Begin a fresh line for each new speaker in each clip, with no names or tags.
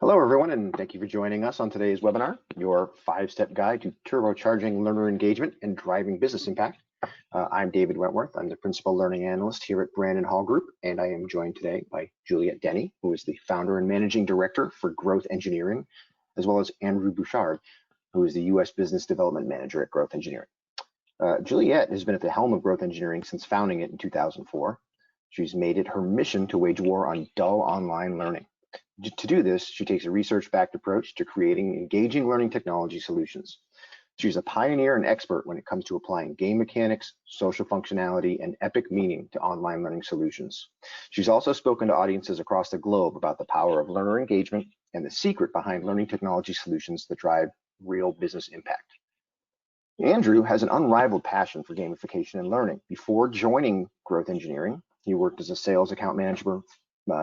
Hello, everyone, and thank you for joining us on today's webinar, your 5-step guide to turbocharging learner engagement and driving business impact. I'm David Wentworth. I'm the Principal Learning Analyst here at Brandon Hall Group, and I am joined today by Juliette Denny, who is the Founder and Managing Director for Growth Engineering, as well as Andrew Bouchard, who is the U.S. Business Development Manager at Growth Engineering. Juliette has been at the helm of Growth Engineering since founding it in 2004. She's made it her mission to wage war on dull online learning. To do this, she takes a research-backed approach to creating engaging learning technology solutions. She's a pioneer and expert when it comes to applying game mechanics, social functionality, and epic meaning to online learning solutions. She's also spoken to audiences across the globe about the power of learner engagement and the secret behind learning technology solutions that drive real business impact. Andrew has an unrivaled passion for gamification and learning. Before joining Growth Engineering, he worked as a sales account manager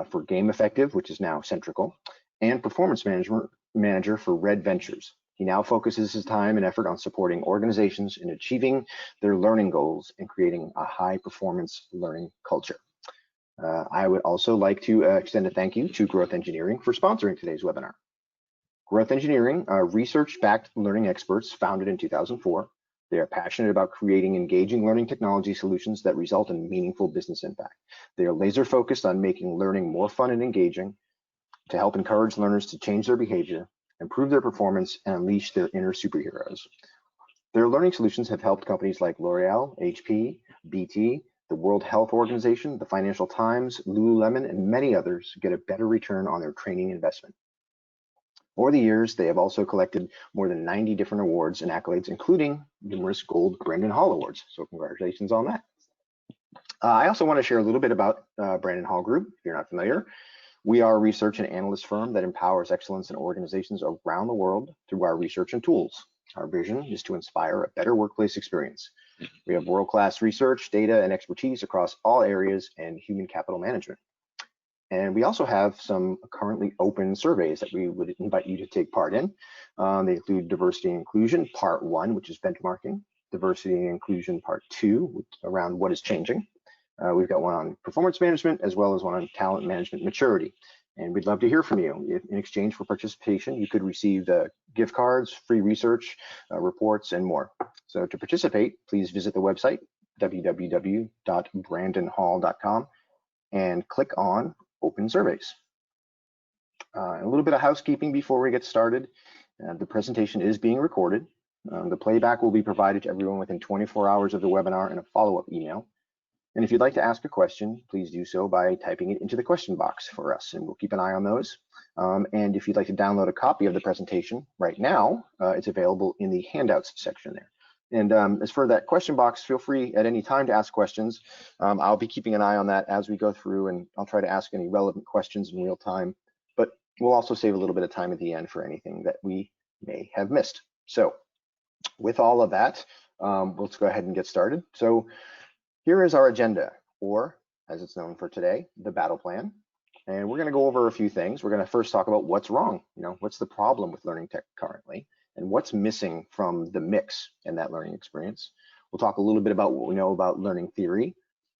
for Game Effective, which is now Centrical, and performance manager for Red Ventures. He now focuses his time and effort on supporting organizations in achieving their learning goals and creating a high-performance learning culture. I would also like to extend a thank you to Growth Engineering for sponsoring today's webinar. Growth Engineering are research-backed learning experts founded in 2004. They are passionate about creating engaging learning technology solutions that result in meaningful business impact. They are laser focused on making learning more fun and engaging to help encourage learners to change their behavior, improve their performance, and unleash their inner superheroes. Their learning solutions have helped companies like L'Oreal, HP, BT, the World Health Organization, the Financial Times, Lululemon, and many others get a better return on their training investment. Over the years, they have also collected more than 90 different awards and accolades, including numerous gold Brandon Hall Awards. So congratulations on that. I also want to share a little bit about Brandon Hall Group, if you're not familiar. We are a research and analyst firm that empowers excellence in organizations around the world through our research and tools. Our vision is to inspire a better workplace experience. We have world-class research, data, and expertise across all areas and human capital management. And we also have some currently open surveys that we would invite you to take part in. They include diversity and inclusion, part 1, which is benchmarking, diversity and inclusion, part 2, around what is changing. We've got one on performance management, as well as one on talent management maturity. And we'd love to hear from you. In exchange for participation, you could receive the gift cards, free research, reports, and more. So to participate, please visit the website, www.brandonhall.com, and click on Open Surveys. A little bit of housekeeping before we get started. The presentation is being recorded. The playback will be provided to everyone within 24 hours of the webinar in a follow-up email. And if you'd like to ask a question, please do so by typing it into the question box for us, and we'll keep an eye on those. And if you'd like to download a copy of the presentation right now, it's available in the handouts section there. And as for that question box, feel free at any time to ask questions. I'll be keeping an eye on that as we go through, and I'll try to ask any relevant questions in real time. But we'll also save a little bit of time at the end for anything that we may have missed. So with all of that, let's go ahead and get started. So here is our agenda, or as it's known for today, the battle plan. And we're going to go over a few things. We're going to first talk about what's wrong. What's the problem with learning tech currently? And what's missing from the mix in that learning experience. We'll talk a little bit about what we know about learning theory.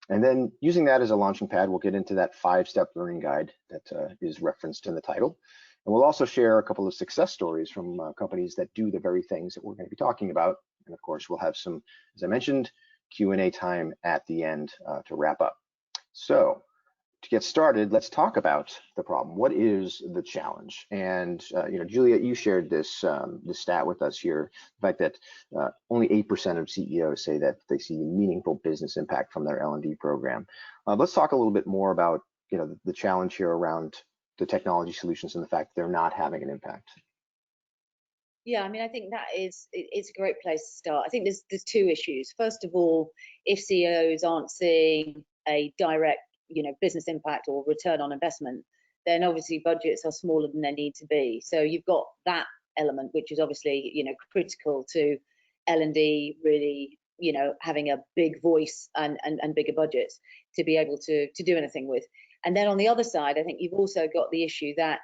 And then using that as a launching pad, we'll get into that 5-step learning guide that is referenced in the title. And we'll also share a couple of success stories from companies that do the very things that we're going to be talking about. And of course, we'll have some, as I mentioned, Q&A time at the end to wrap up. So to get started, let's talk about the problem. What is the challenge? And Juliette, you shared this stat with us here, the fact that only 8% of CEOs say that they see meaningful business impact from their L&D program. Let's talk a little bit more about the challenge here around the technology solutions and the fact that they're not having an impact.
Yeah, I mean, I think it's a great place to start. I think there's two issues. First of all, if CEOs aren't seeing a direct business impact or return on investment, then obviously budgets are smaller than they need to be. So you've got that element, which is obviously critical to L&D really having a big voice and bigger budgets to be able to do anything with. And then on the other side, I think you've also got the issue that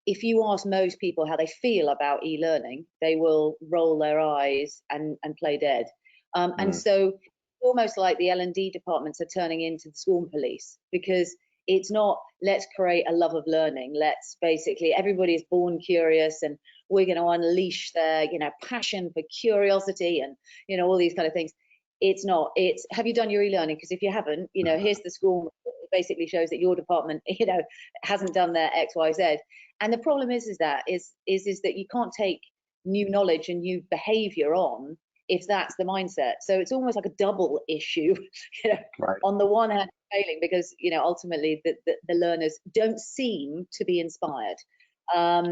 if you ask most people how they feel about e-learning, they will roll their eyes and play dead. And so almost like the L&D departments are turning into the swarm police, because It's not, let's create a love of learning. Let's basically, everybody is born curious and we're going to unleash their, passion for curiosity and, all these kind of things. It's not, it's, have you done your e-learning? Because if you haven't, here's the school, it basically shows that your department, hasn't done their X, Y, Z. And the problem is that you can't take new knowledge and new behavior on if that's the mindset. So it's almost like a double issue,
Right.
On the one hand, failing because, ultimately the learners don't seem to be inspired. I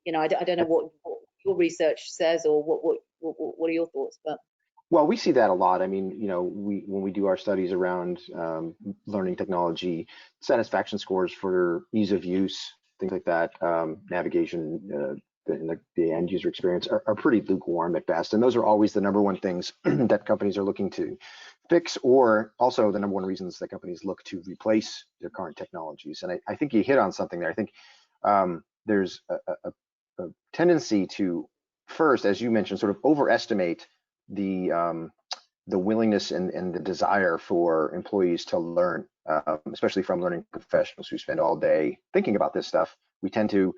don't know what your research says or what are your thoughts, but.
Well, we see that a lot. I mean, when we do our studies around learning technology, satisfaction scores for ease of use, things like that, navigation, the end user experience are pretty lukewarm at best. And those are always the number one things that companies are looking to fix, or also the number one reasons that companies look to replace their current technologies. And I think you hit on something there. I think there's a tendency to first, as you mentioned, sort of overestimate the willingness and the desire for employees to learn, especially from learning professionals who spend all day thinking about this stuff. We tend to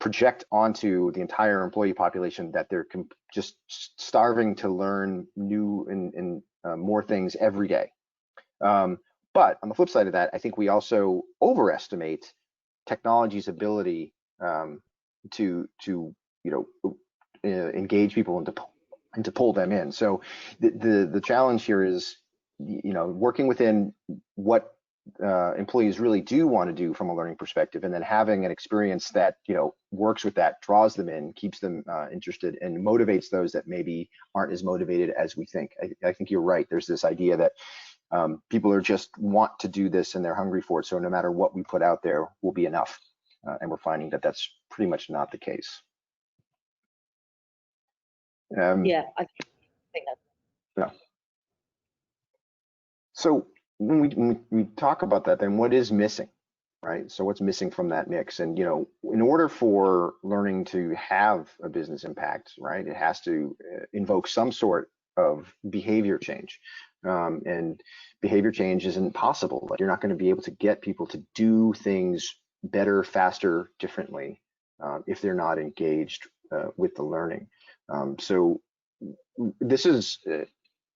project onto the entire employee population that they're just starving to learn new and more things every day. But on the flip side of that, I think we also overestimate technology's ability to engage people and to pull them in. So the challenge here is, working within what employees really do want to do from a learning perspective, and then having an experience that works with that, draws them in, keeps them interested, and motivates those that maybe aren't as motivated as we think. I think you're right. There's this idea that people are just want to do this and they're hungry for it, so no matter what we put out there will be enough, and we're finding that that's pretty much not the case.
Yeah, I think that's.
Yeah. So when we talk about that, then what is missing, right? So what's missing from that mix? And in order for learning to have a business impact, right, it has to invoke some sort of behavior change. And behavior change isn't possible. Like, you're not going to be able to get people to do things better, faster, differently if they're not engaged with the learning. So this is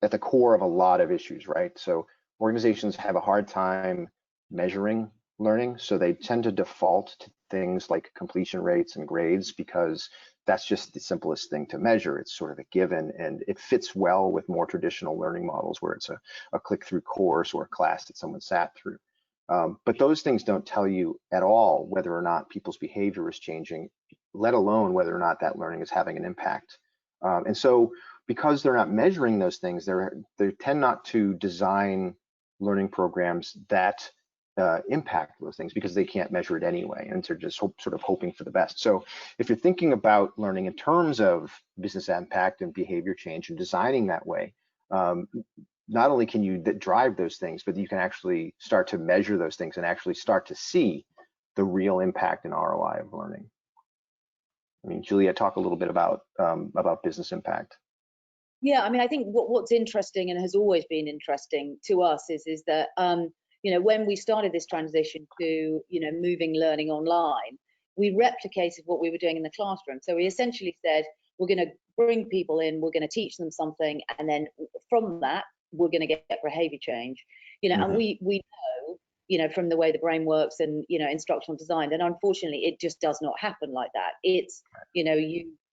at the core of a lot of issues, right? So organizations have a hard time measuring learning, so they tend to default to things like completion rates and grades because that's just the simplest thing to measure. It's sort of a given, and it fits well with more traditional learning models where it's a click-through course or a class that someone sat through. But those things don't tell you at all whether or not people's behavior is changing, let alone whether or not that learning is having an impact. And so because they're not measuring those things, they tend not to design learning programs that impact those things because they can't measure it anyway, and they're just sort of hoping for the best. So if you're thinking about learning in terms of business impact and behavior change and designing that way, not only can you drive those things, but you can actually start to measure those things and actually start to see the real impact and ROI of learning. I mean, Julia, talk a little bit about business impact.
Yeah, I mean, I think what's interesting and has always been interesting to us is that when we started this transition to moving learning online, we replicated what we were doing in the classroom. So we essentially said, we're going to bring people in, we're going to teach them something, and then from that we're going to get behavior change. And we know from the way the brain works and instructional design, and unfortunately it just does not happen like that. It's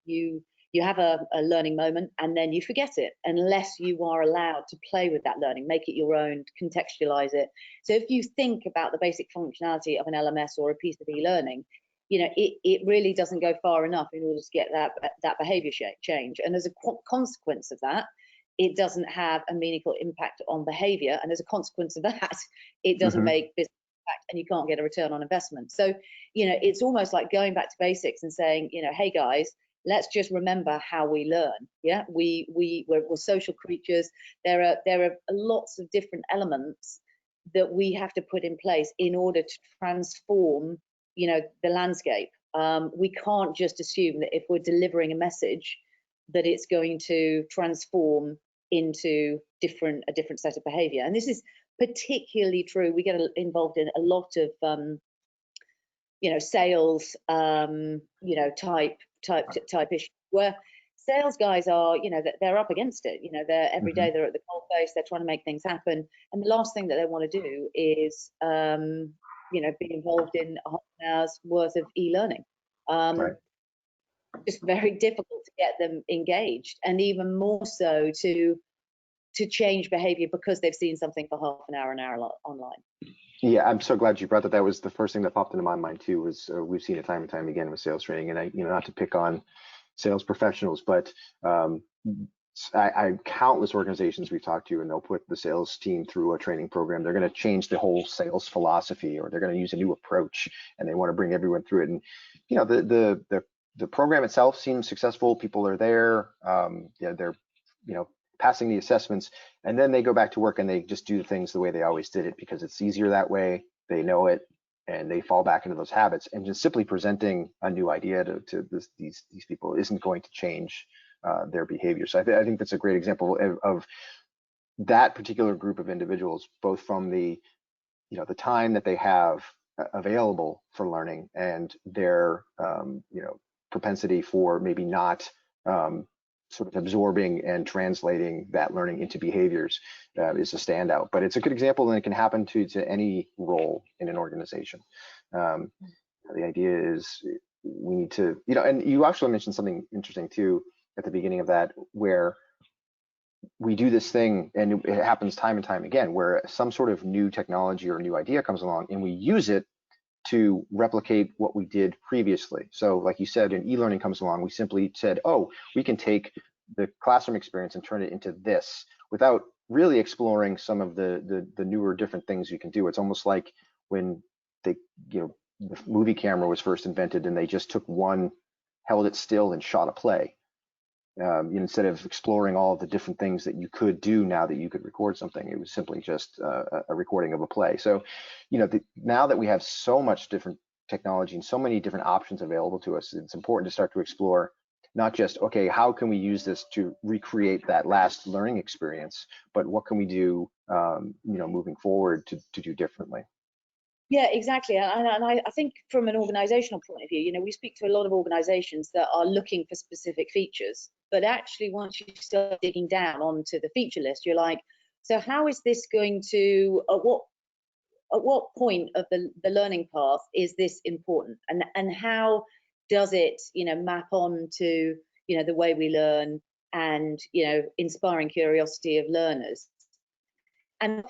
you have a learning moment and then you forget it unless you are allowed to play with that learning, make it your own, contextualize it. So if you think about the basic functionality of an LMS or a piece of e-learning, it really doesn't go far enough in order to get that behavior change. And as a consequence of that, it doesn't have a meaningful impact on behavior. And as a consequence of that, it doesn't make business impact and you can't get a return on investment. So, it's almost like going back to basics and saying, hey guys, let's just remember how we learn. Yeah, we're social creatures. There are lots of different elements that we have to put in place in order to transform, the landscape. We can't just assume that if we're delivering a message that it's going to transform into a different set of behavior. And this is particularly true. We get involved in a lot of sales type issues where sales guys are, that they're up against it. They're every day they're at the coalface, they're trying to make things happen, and the last thing that they want to do is be involved in half an hour's worth of e-learning.
Right.
Just very difficult to get them engaged, and even more so to change behavior because they've seen something for half an hour online.
Yeah, I'm so glad you brought that. That was the first thing that popped into my mind too. Was we've seen it time and time again with sales training, and not to pick on sales professionals, but I countless organizations we've talked to, and they'll put the sales team through a training program. They're going to change the whole sales philosophy, or they're going to use a new approach, and they want to bring everyone through it. And the program itself seems successful. People are there. They're passing the assessments, and then they go back to work and they just do things the way they always did it because it's easier that way. They know it, and they fall back into those habits. And just simply presenting a new idea to these people isn't going to change their behavior. So I think that's a great example of that particular group of individuals, both from the time that they have available for learning and their propensity for maybe not sort of absorbing and translating that learning into behaviors is a standout. But it's a good example, and it can happen to any role in an organization. The idea is we need to, and you actually mentioned something interesting too at the beginning of that, where we do this thing, and it happens time and time again, where some sort of new technology or new idea comes along, and we use it to replicate what we did previously. So like you said, an e-learning comes along, we simply said, oh, we can take the classroom experience and turn it into this, without really exploring some of the newer different things you can do. It's almost like when the movie camera was first invented, and they just took one, held it still, and shot a play. Instead of exploring all of the different things that you could do now that you could record something, it was simply just a recording of a play. So, now that we have so much different technology and so many different options available to us, it's important to start to explore not just, okay, how can we use this to recreate that last learning experience, but what can we do, moving forward to do differently.
Yeah, exactly. And I think from an organizational point of view, we speak to a lot of organizations that are looking for specific features, but actually once you start digging down onto the feature list, you're like, so how is this going to, at what point of the learning path is this important? And how does it, map on to, the way we learn and, inspiring curiosity of learners? And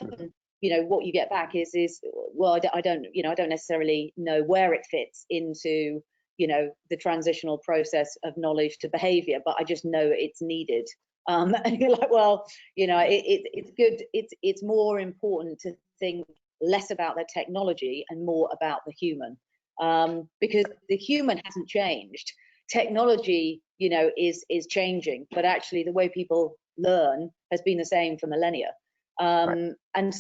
what you get back is well, I don't necessarily know where it fits into the transitional process of knowledge to behavior, but I just know it's needed. And you're like, well, it's good. It's more important to think less about the technology and more about the human, because the human hasn't changed. Technology, is changing, but actually the way people learn has been the same for millennia.
Right.
And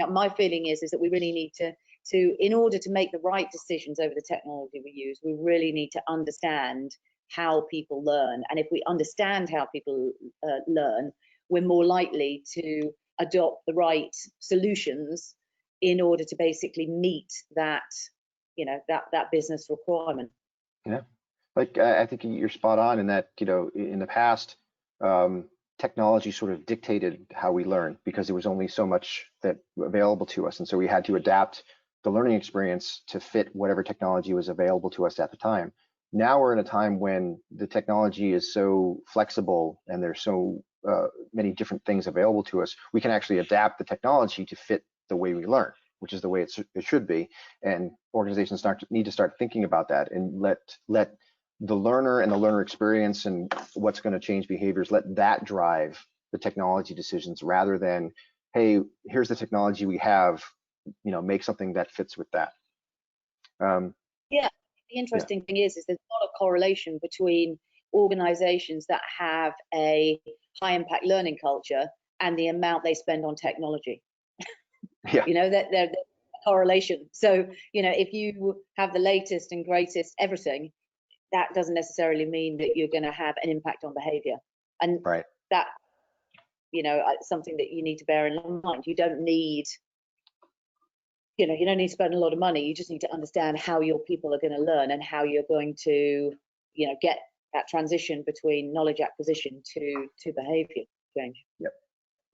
my feeling is that we really need to in order to make the right decisions over the technology we use, we really need to understand how people learn. And if we understand how people learn, we're more likely to adopt the right solutions in order to basically meet that that business requirement.
Yeah, like I think you're spot on in that, in the past, technology sort of dictated how we learn because there was only so much that available to us, and so we had to adapt the learning experience to fit whatever technology was available to us at the time. Now we're in a time when the technology is so flexible and there's so many different things available to us, we can actually adapt the technology to fit the way we learn, which is the way it should be. And organizations need to start thinking about that and let the learner and the learner experience and what's going to change behaviors, let that drive the technology decisions rather than, hey, here's the technology we have, make something that fits with that.
Yeah, the interesting thing is there's not a correlation between organizations that have a high impact learning culture and the amount they spend on technology.
Yeah.
That there's a correlation. So, if you have the latest and greatest everything, that doesn't necessarily mean that you're going to have an impact on behavior. And
right.
that, something that you need to bear in mind. You don't need you don't need to spend a lot of money. You just need to understand how your people are going to learn and how you're going to, get that transition between knowledge acquisition to behavior change.
Yep,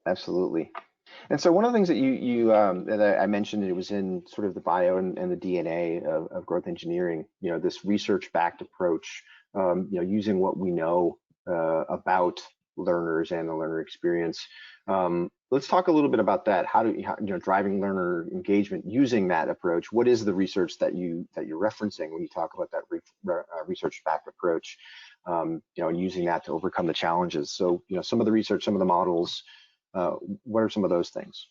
absolutely. And so one of the things that that I mentioned, it was in sort of the bio and the DNA of growth engineering, this research-backed approach, using what we know about learners and the learner experience. Let's talk a little bit about that. How driving learner engagement using that approach. What is the research that you're referencing when you talk about that research-backed approach? And using that to overcome the challenges. So, some of the research, some of the models. What are some of those things?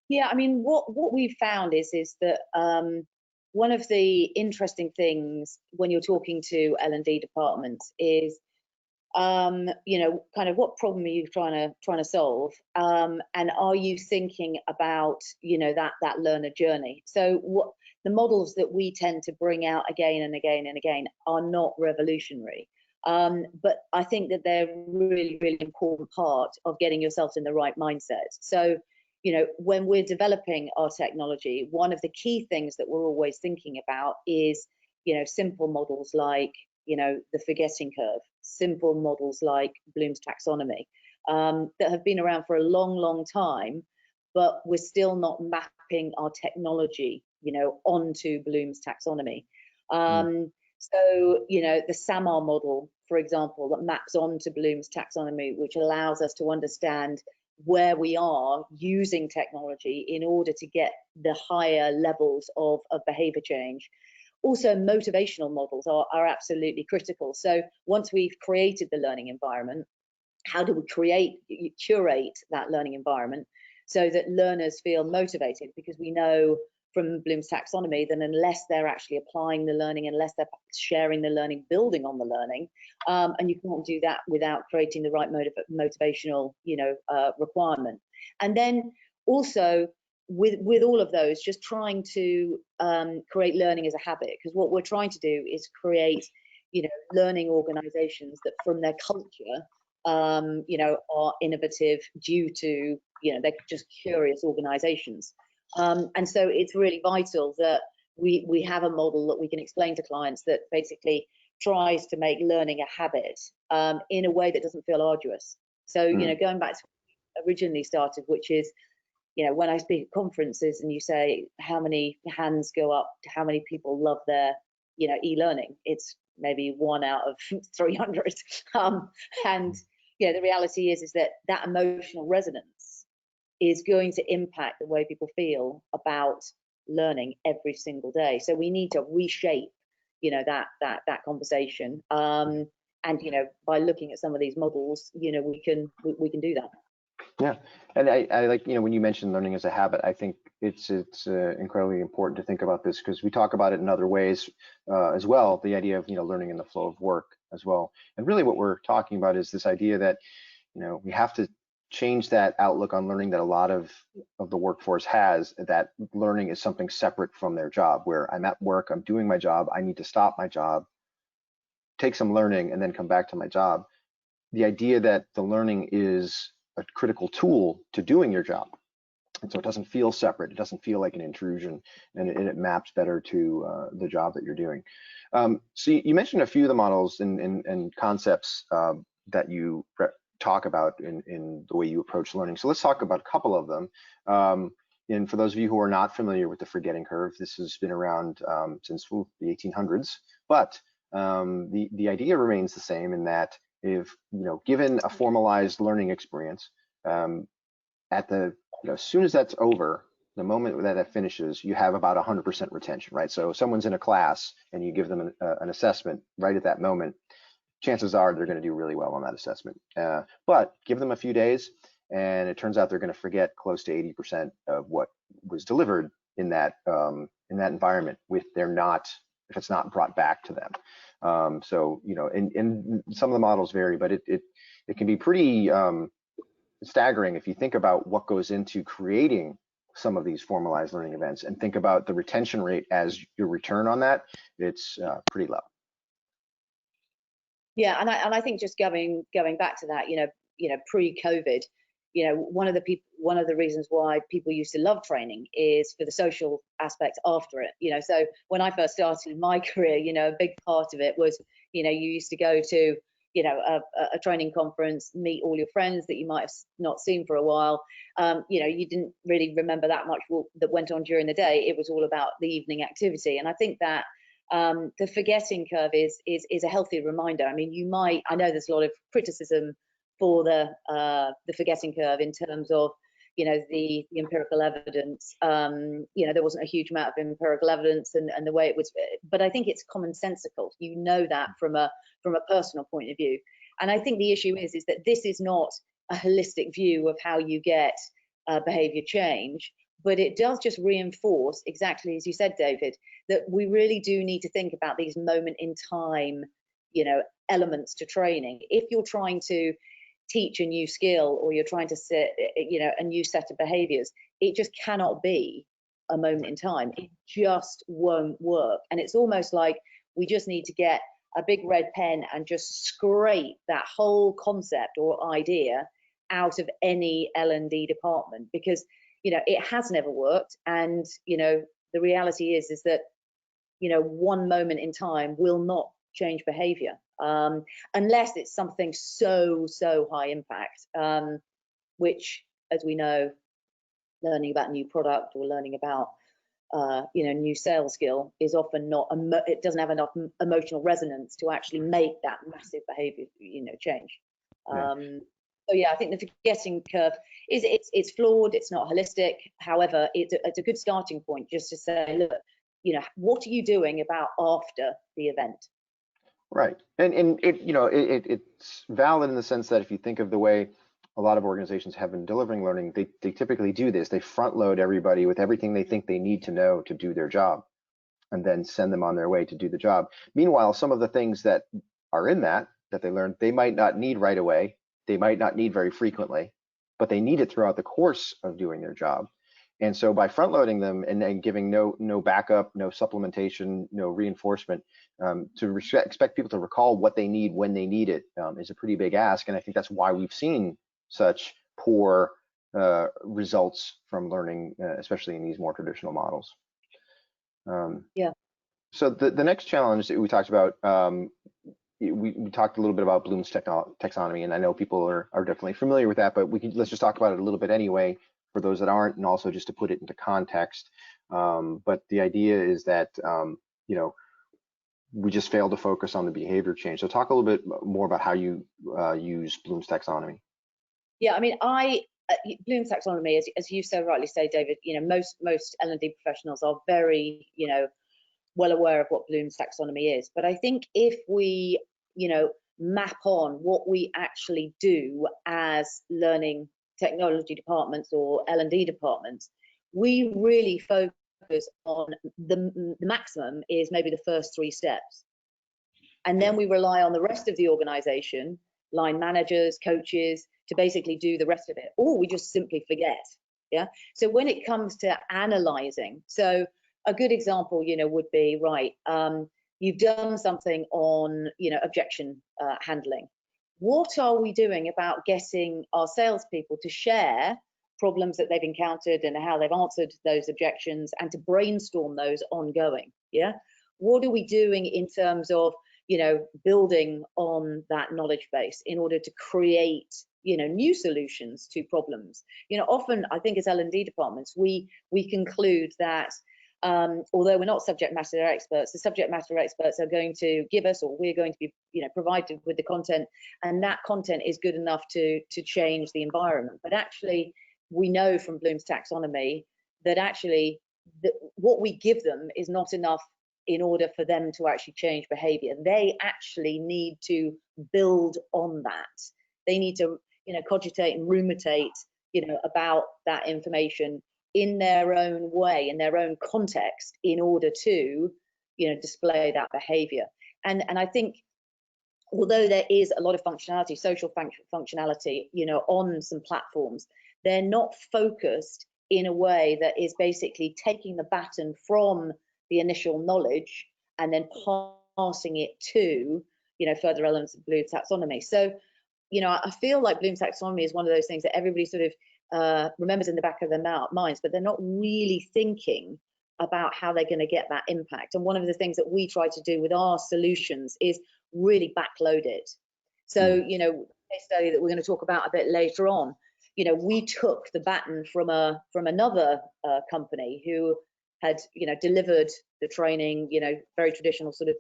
Yeah, I mean, what we've found is that one of the interesting things when you're talking to L&D departments is, kind of what problem are you trying to solve, and are you thinking about, that learner journey? So what the models that we tend to bring out again and again and again are not revolutionary. But I think that they're really, really important part of getting yourself in the right mindset. So, when we're developing our technology, one of the key things that we're always thinking about is, simple models like, the forgetting curve, simple models like Bloom's taxonomy, that have been around for a long, long time, but we're still not mapping our technology, onto Bloom's taxonomy. So, the SAMR model, for example, that maps onto Bloom's taxonomy, which allows us to understand where we are using technology in order to get the higher levels of behavior change. Also, motivational models are absolutely critical. So once we've created the learning environment, how do we curate that learning environment so that learners feel motivated? Because we know from Bloom's taxonomy that unless they're actually applying the learning, unless they're sharing the learning, building on the learning, and you can't do that without creating the right motivational, requirement. And then also with all of those, just trying to create learning as a habit, because what we're trying to do is create, learning organizations that from their culture, are innovative due to, they're just curious organizations. And so it's really vital that we have a model that we can explain to clients that basically tries to make learning a habit in a way that doesn't feel arduous. So, going back to what we originally started, which is, when I speak at conferences and you say how many hands go up to how many people love their, e-learning, it's maybe 1 out of 300. And the reality is that emotional resonance is going to impact the way people feel about learning every single day. So we need to reshape, that conversation. And by looking at some of these models, we can do that.
Yeah, and I like, when you mentioned learning as a habit, I think it's incredibly important to think about this, because we talk about it in other ways as well. The idea of learning in the flow of work as well, and really what we're talking about is this idea that we have to change that outlook on learning that a lot of the workforce has, that learning is something separate from their job, where I'm at work, I'm doing my job, I need to stop my job, take some learning, and then come back to my job. The idea that the learning is a critical tool to doing your job, and so it doesn't feel separate, it doesn't feel like an intrusion, and it maps better to the job that you're doing. So you mentioned a few of the models and concepts that you talk about in the way you approach learning. So let's talk about a couple of them. And for those of you who are not familiar with the forgetting curve, this has been around since the 1800s, but the idea remains the same, in that if given a formalized learning experience, as soon as that's over, the moment that finishes, you have about 100% retention, right? So if someone's in a class and you give them an assessment right at that moment, chances are they're going to do really well on that assessment. But give them a few days, and it turns out they're going to forget close to 80% of what was delivered in that environment if it's not brought back to them. So and some of the models vary, but it can be pretty staggering if you think about what goes into creating some of these formalized learning events, and think about the retention rate as your return on that. It's pretty low.
Yeah, and I think just going back to that, pre-COVID, one of the reasons why people used to love training is for the social aspect after it. So when I first started my career, a big part of it was, you used to go to, a training conference, meet all your friends that you might have not seen for a while. You didn't really remember that much that went on during the day. It was all about the evening activity. And I think that the forgetting curve is a healthy reminder. I mean, I know there's a lot of criticism for the forgetting curve in terms of, the empirical evidence. There wasn't a huge amount of empirical evidence and the way it was, but I think it's commonsensical. That from a personal point of view. And I think the issue is that this is not a holistic view of how you get behavior change, but it does just reinforce, exactly as you said, David, that we really do need to think about these moment in time, elements to training. If you're trying to teach a new skill, or you're trying to set, a new set of behaviors, it just cannot be a moment in time. It just won't work. And it's almost like we just need to get a big red pen and just scrape that whole concept or idea out of any L&D department, because it has never worked. And the reality is that one moment in time will not change behavior, unless it's something so high impact, which, as we know, learning about a new product or learning about new sales skill is often not, it doesn't have enough emotional resonance to actually make that massive behavior change.
Yeah.
So yeah, I think the forgetting curve it's flawed, it's not holistic. However, it's a good starting point just to say, look, what are you doing about after the event?
Right. And it's valid in the sense that if you think of the way a lot of organizations have been delivering learning, they typically do this. They front load everybody with everything they think they need to know to do their job, and then send them on their way to do the job. Meanwhile, some of the things that are in that they learned, they might not need right away. They might not need very frequently, but they need it throughout the course of doing their job. And so by front loading them and giving no backup, no supplementation, no reinforcement, to expect people to recall what they need when they need it is a pretty big ask. And I think that's why we've seen such poor results from learning, especially in these more traditional models.
Yeah.
So the next challenge that we talked about, we talked a little bit about Bloom's taxonomy, and I know people are definitely familiar with that, but let's just talk about it a little bit anyway for those that aren't, and also just to put it into context. But the idea is that we just fail to focus on the behavior change. So talk a little bit more about how you use Bloom's taxonomy.
Yeah, I mean, Bloom's taxonomy, as you so rightly say, David, most L&D professionals are very, well aware of what Bloom's taxonomy is. But I think if we, map on what we actually do as learning technology departments or L&D departments, we really focus on the maximum is maybe the first 3 steps. And then we rely on the rest of the organization, line managers, coaches, to basically do the rest of it, or we just simply forget. Yeah. So when it comes to analyzing, so a good example, would be, right, you've done something on, objection handling. What are we doing about getting our salespeople to share problems that they've encountered and how they've answered those objections, and to brainstorm those ongoing? Yeah. What are we doing in terms of, building on that knowledge base in order to create, new solutions to problems? Often I think as L&D departments, we conclude that although we're not subject matter experts, the subject matter experts are going to give us, or we're going to be, provided with the content, and that content is good enough to change the environment. But actually, we know from Bloom's taxonomy that actually what we give them is not enough in order for them to actually change behavior. They actually need to build on that. They need to, cogitate and ruminate, about that information in their own way, in their own context, in order to, display that behavior. And I think, although there is a lot of functionality, social functionality, on some platforms, they're not focused in a way that is basically taking the baton from the initial knowledge and then passing it to, further elements of Bloom's taxonomy. So you know, I feel like Bloom's taxonomy is one of those things that everybody sort of remembers in the back of their minds, but they're not really thinking about how they're going to get that impact. And one of the things that we try to do with our solutions is really backload it. So, you know, case study that we're going to talk about a bit later on, you know, we took the baton from another company who had, you know, delivered the training, you know, very traditional sort of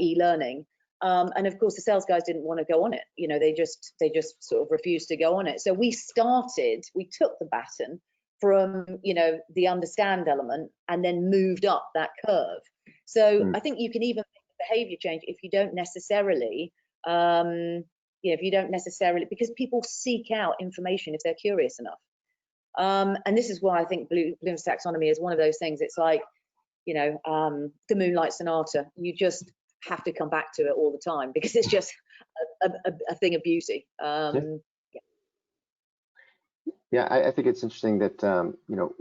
e-learning. And of course, the sales guys didn't want to go on it. You know, they just sort of refused to go on it. So we took the baton from, you know, the understand element and then moved up that curve. So I think you can even make a behavior change if you don't necessarily, you know, if you don't necessarily, because people seek out information if they're curious enough. And this is why I think Bloom's taxonomy is one of those things. It's like, you know, the Moonlight Sonata. You just have to come back to it all the time because it's just a thing of beauty.
Yeah, I think it's interesting that you know,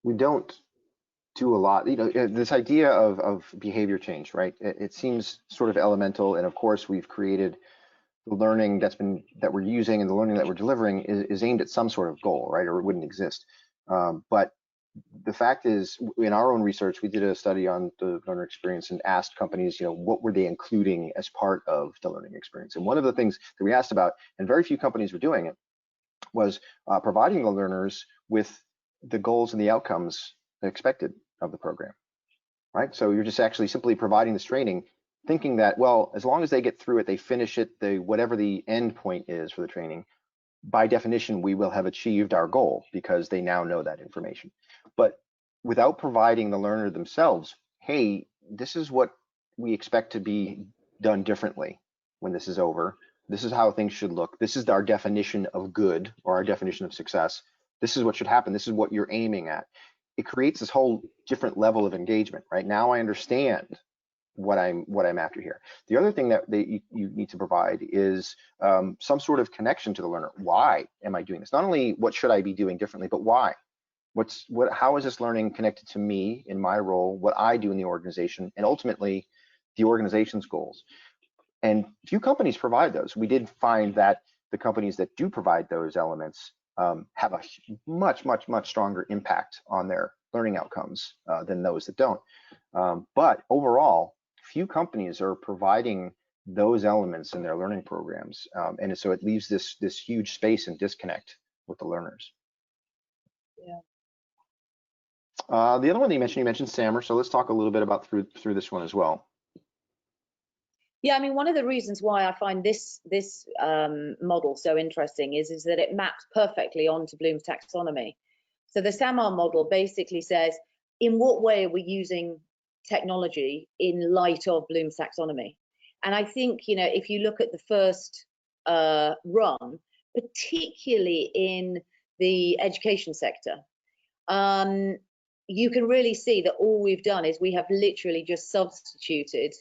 we don't do a lot. You know, this idea of behavior change, right? It seems sort of elemental, and of course, we've created the learning that we're using and the learning that we're delivering is aimed at some sort of goal, right? Or it wouldn't exist. But the fact is, in our own research, we did a study on the learner experience and asked companies, you know, what were they including as part of the learning experience? And one of the things that we asked about, and very few companies were doing it, was providing the learners with the goals and the outcomes expected of the program, right? So you're just actually simply providing this training, thinking that, well, as long as they get through it, they finish it, whatever the end point is for the training, by definition, we will have achieved our goal because they now know that information. But without providing the learner themselves, hey, this is what we expect to be done differently when this is over. This is how things should look. This is our definition of good or our definition of success. This is what should happen. This is what you're aiming at. It creates this whole different level of engagement, right? Now I understand what I'm after here. The other thing that you need to provide is some sort of connection to the learner. Why am I doing this? Not only what should I be doing differently, but why? How is this learning connected to me in my role, what I do in the organization, and ultimately the organization's goals? And few companies provide those. We did find that the companies that do provide those elements have a much stronger impact on their learning outcomes than those that don't. But overall, few companies are providing those elements in their learning programs, and so it leaves this huge space and disconnect with the learners.
Yeah.
The other one that you mentioned SAMR. So let's talk a little bit about through this one as well.
Yeah, I mean, one of the reasons why I find this model so interesting is that it maps perfectly onto Bloom's taxonomy. So the SAMR model basically says, in what way are we using technology in light of Bloom's taxonomy? And I think, you know, if you look at the first run, particularly in the education sector, you can really see that all we've done is we have literally just substituted,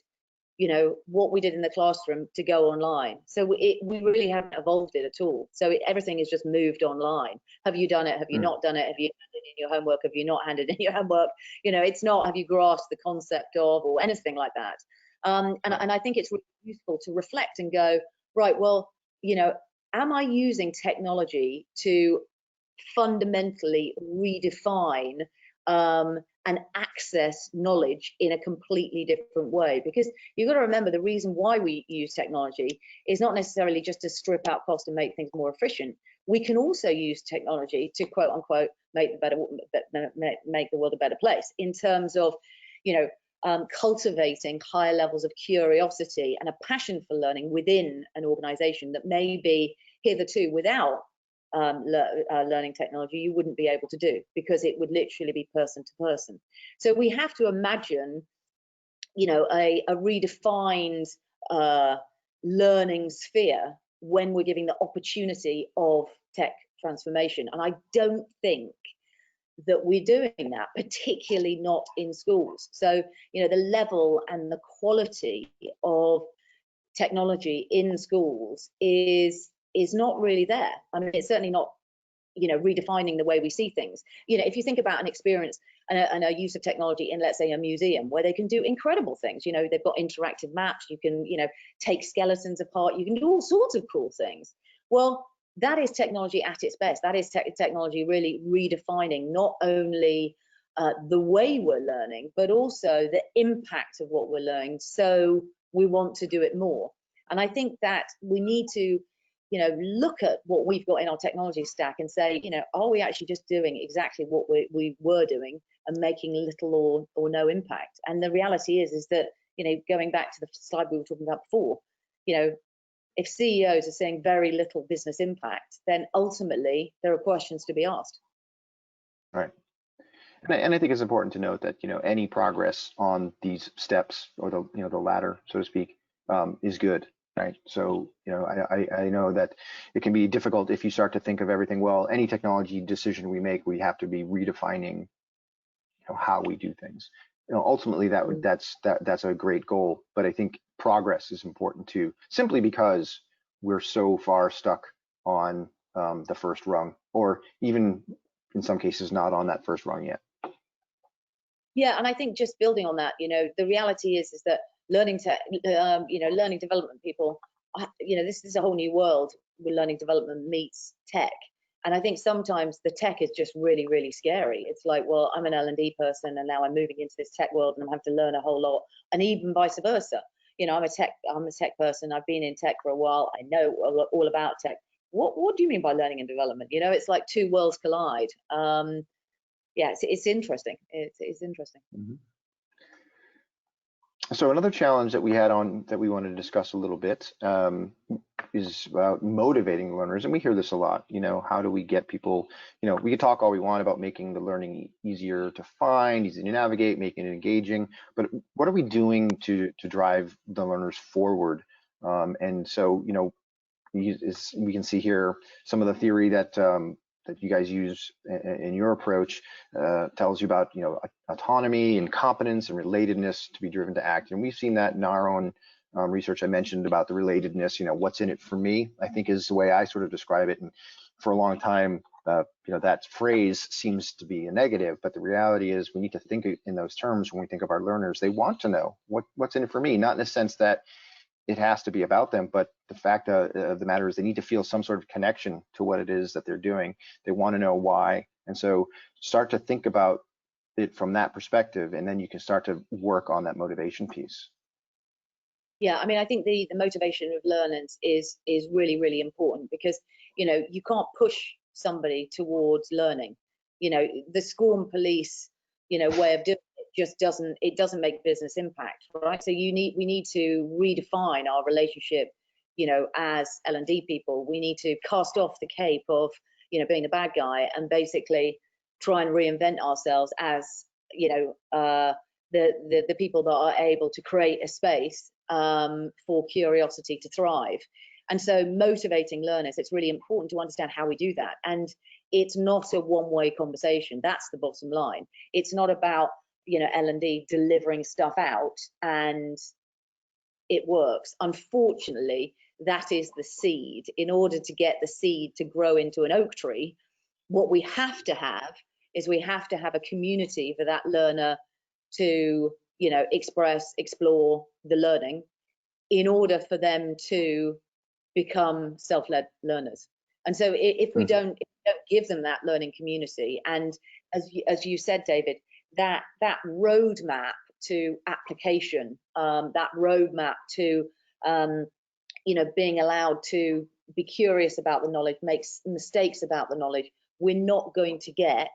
you know, what we did in the classroom to go online. So we really haven't evolved it at all. So everything is just moved online. Have you done it? Have you not done it? Have you handed in your homework? Have you not handed in your homework? You know, it's not, have you grasped the concept of, or anything like that. And I think it's really useful to reflect and go, right, well, you know, am I using technology to fundamentally redefine and access knowledge in a completely different way? Because you've got to remember, the reason why we use technology is not necessarily just to strip out cost and make things more efficient. We can also use technology to, quote unquote, make the world a better place, in terms of, you know, cultivating higher levels of curiosity and a passion for learning within an organization that maybe hitherto, without learning technology, you wouldn't be able to do, because it would literally be person to person. So we have to imagine, you know, a redefined learning sphere when we're giving the opportunity of tech transformation. And I don't think that we're doing that, particularly not in schools. So, you know, the level and the quality of technology in schools is not really there. I mean, it's certainly not, redefining the way we see things. If you think about an experience and a use of technology in, let's say, a museum where they can do incredible things, they've got interactive maps, you can, take skeletons apart, you can do all sorts of cool things. Well, that is technology at its best. That is technology really redefining not only the way we're learning, but also the impact of what we're learning. So we want to do it more. And I think that we need to, look at what we've got in our technology stack and say, are we actually just doing exactly what we were doing and making little or no impact? And the reality is that, going back to the slide we were talking about before, if CEOs are seeing very little business impact, then ultimately there are questions to be asked.
Right. And I think it's important to note that, any progress on these steps or the ladder, so to speak, is good. Right. So, I know that it can be difficult if you start to think of everything. Well, any technology decision we make, we have to be redefining, how we do things. Ultimately, that's a great goal. But I think progress is important too, simply because we're so far stuck on the first rung, or even in some cases not on that first rung yet.
Yeah, and I think just building on that, the reality is that learning development people, this is a whole new world where learning development meets tech. And I think sometimes the tech is just really, really scary. It's like, well, I'm an L&D person and now I'm moving into this tech world and I'm having to learn a whole lot, and even vice versa. I'm a tech person. I've been in tech for a while. I know all about tech. What do you mean by learning and development? It's like two worlds collide. Yeah, it's interesting. It's interesting.
Mm-hmm. So another challenge that we had that we wanted to discuss a little bit is about motivating learners, and we hear this a lot. How do we get people? We can talk all we want about making the learning easier to find, easy to navigate, making it engaging, but what are we doing to drive the learners forward? And so, we can see here some of the theory that you guys use in your approach tells you about autonomy and competence and relatedness to be driven to act, and we've seen that in our own research. I mentioned about the relatedness. What's in it for me, I think, is the way I sort of describe it. And for a long time, that phrase seems to be a negative, but the reality is we need to think in those terms when we think of our learners. They want to know what's in it for me, not in the sense that it has to be about them, but the fact of the matter is they need to feel some sort of connection to what it is that they're doing. They want to know why. And so start to think about it from that perspective, and then you can start to work on that motivation piece.
Yeah, I mean, I think the motivation of learners is really, really important, because, you can't push somebody towards learning. The scorn police, way of doing just doesn't make business impact, right? So we need to redefine our relationship, as L&D people. We need to cast off the cape of, being a bad guy, and basically try and reinvent ourselves as, the people that are able to create a space for curiosity to thrive. And so motivating learners, it's really important to understand how we do that. And it's not a one-way conversation. That's the bottom line. It's not about L&D delivering stuff out and it works. Unfortunately, that is the seed. In order to get the seed to grow into an oak tree, what we have to have is we have to have a community for that learner to express, explore the learning, in order for them to become self-led learners. And so if we don't give them that learning community, and as you said, David, that roadmap to application, that roadmap to being allowed to be curious about the knowledge, make mistakes about the knowledge, we're not going to get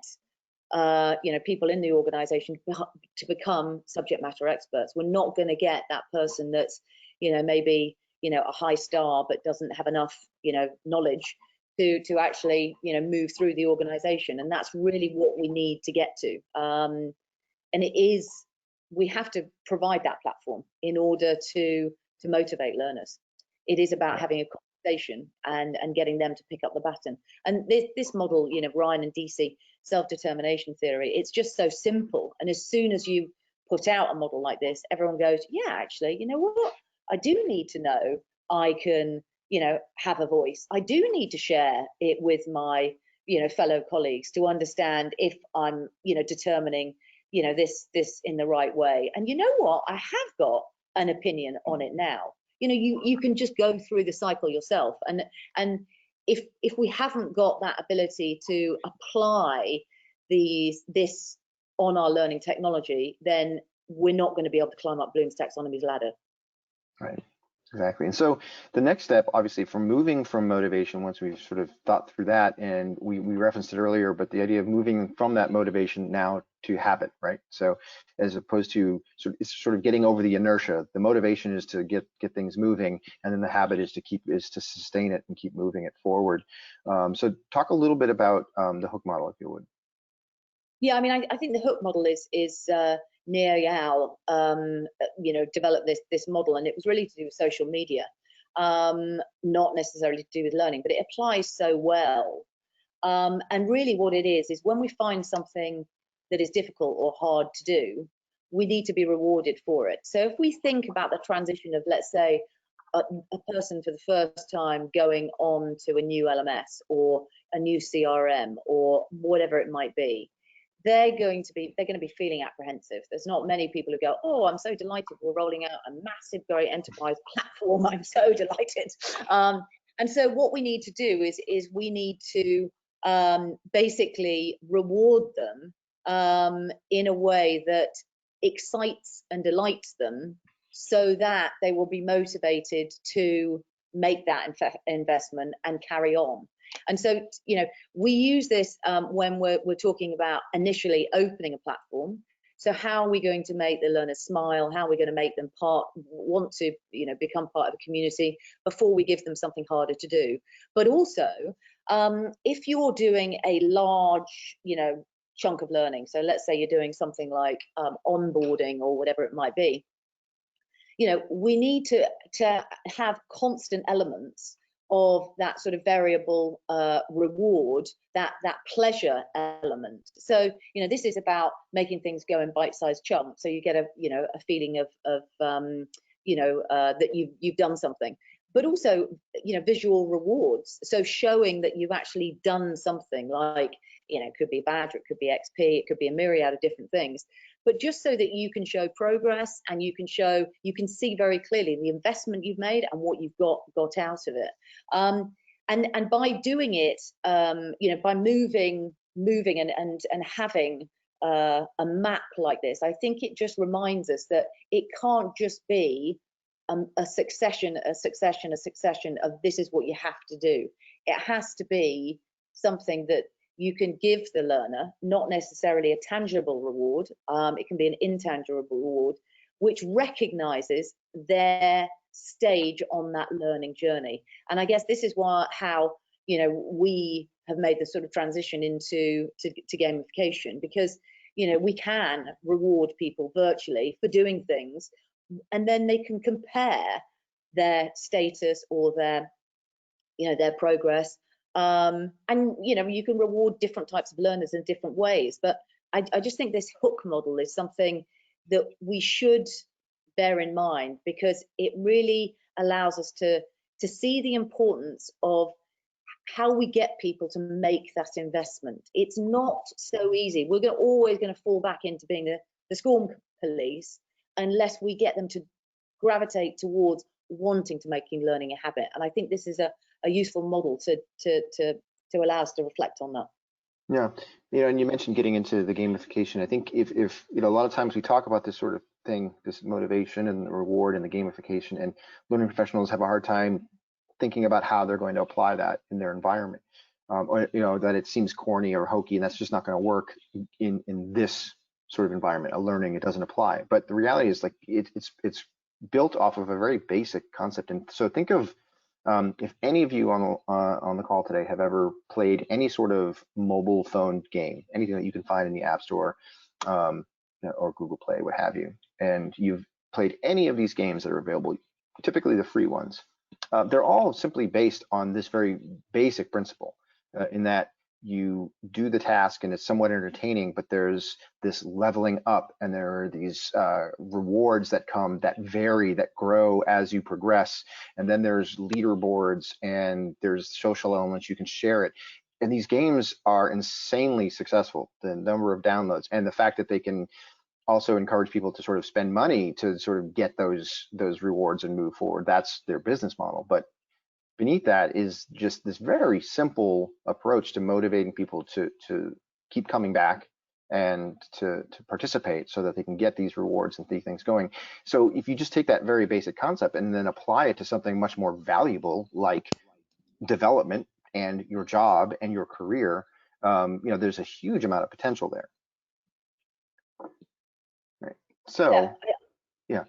people in the organization to become subject matter experts. We're not going to get that person that's maybe a high star but doesn't have enough knowledge to actually move through the organization. And that's really what we need to get to. And we have to provide that platform in order to motivate learners. It is about having a conversation and getting them to pick up the baton. And this model, Ryan and DC, self-determination theory, it's just so simple. And as soon as you put out a model like this, everyone goes, yeah, actually, you know what? I do need to know I can, have a voice. I do need to share it with my fellow colleagues to understand if I'm, determining, this in the right way. And you know what? I have got an opinion on it now. You can just go through the cycle yourself. And if we haven't got that ability to apply this on our learning technology, then we're not going to be able to climb up Bloom's taxonomy's ladder.
Right. Exactly. And so the next step, obviously, from moving from motivation, once we've sort of thought through that, and we referenced it earlier, but the idea of moving from that motivation now to habit, right? So as opposed to it's sort of getting over the inertia. The motivation is to get things moving, and then the habit is to sustain it and keep moving it forward. So talk a little bit about the hook model, if you would.
Yeah, I mean, I think the hook model is Neo Yao, developed this model, and it was really to do with social media, not necessarily to do with learning, but it applies so well. And really what it is when we find something that is difficult or hard to do, we need to be rewarded for it. So if we think about the transition of, let's say, a person for the first time going on to a new LMS or a new CRM or whatever it might be, they're going to be feeling apprehensive. There's not many people who go, oh, I'm so delighted we're rolling out a massive, very enterprise platform. I'm so delighted. And so what we need to do is we need to basically reward them in a way that excites and delights them, so that they will be motivated to make that investment and carry on. And so, we use this when we're talking about initially opening a platform. So how are we going to make the learners smile? How are we going to make them want to, become part of a community before we give them something harder to do? But also, if you're doing a large, chunk of learning, so let's say you're doing something like onboarding or whatever it might be, we need to have constant elements of that sort of variable reward, that pleasure element. So this is about making things go in bite-sized chunks, so you get a feeling of that you've done something, but also visual rewards, so showing that you've actually done something, like it could be a badge, it could be XP, it could be a myriad of different things, but just so that you can show progress and you can see very clearly the investment you've made and what you've got out of it. And by doing it, by moving and having a map like this, I think it just reminds us that it can't just be a succession of this is what you have to do. It has to be something that you can give the learner, not necessarily a tangible reward. It can be an intangible reward, which recognizes their stage on that learning journey. And I guess this is how we have made the sort of transition into gamification, because we can reward people virtually for doing things, and then they can compare their status or their progress. And you can reward different types of learners in different ways, but I just think this hook model is something that we should bear in mind, because it really allows us to see the importance of how we get people to make that investment. It's not so easy. We're always going to fall back into being the scorn police unless we get them to gravitate towards wanting to making learning a habit. And I think this is a useful model to allow us to reflect on that.
Yeah, and you mentioned getting into the gamification. I think if a lot of times we talk about this sort of thing, this motivation and the reward and the gamification, and learning professionals have a hard time thinking about how they're going to apply that in their environment, or that it seems corny or hokey, and that's just not going to work in this sort of environment. A learning, it doesn't apply. But the reality is, like, it's built off of a very basic concept. And so think of if any of you on the call today have ever played any sort of mobile phone game, anything that you can find in the App Store or Google Play, what have you, and you've played any of these games that are available, typically the free ones, they're all simply based on this very basic principle, in that you do the task and it's somewhat entertaining, but there's this leveling up, and there are these rewards that come, that vary, that grow as you progress, and then there's leaderboards and there's social elements, you can share it. these games are insanely successful, the number of downloads and the fact that they can also encourage people to sort of spend money to sort of get those rewards and move forward. That's their business model. But beneath that is just this very simple approach to motivating people to keep coming back and to participate so that they can get these rewards and these things going. So if you just take that very basic concept and then apply it to something much more valuable like development and your job and your career, you know, there's a huge amount of potential there. Right. So, yeah.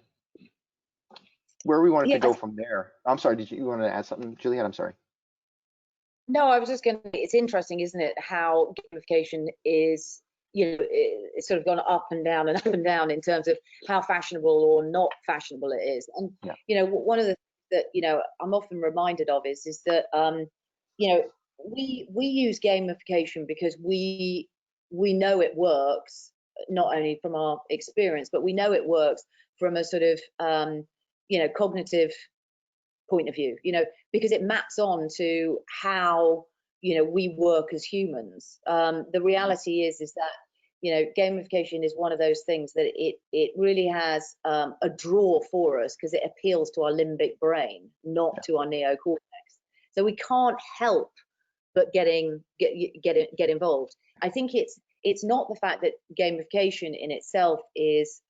Where we wanted to go from there. I'm sorry, did you want to add something, Juliet? I'm sorry.
No, I was just going to, it's interesting, isn't it, how gamification is, you know, it's sort of gone up and down and up and down in terms of how fashionable or not fashionable it is. And, you know, one of the that, you know, I'm often reminded of is that, you know, we use gamification because we know it works, not only from our experience, but we know it works from a sort of, you know, cognitive point of view, you know, because it maps on to how, you know, we work as humans. The reality is that, you know, gamification is one of those things that it really has a draw for us because it appeals to our limbic brain, not to our neocortex. So we can't help but get involved. I think it's not the fact that gamification in itself is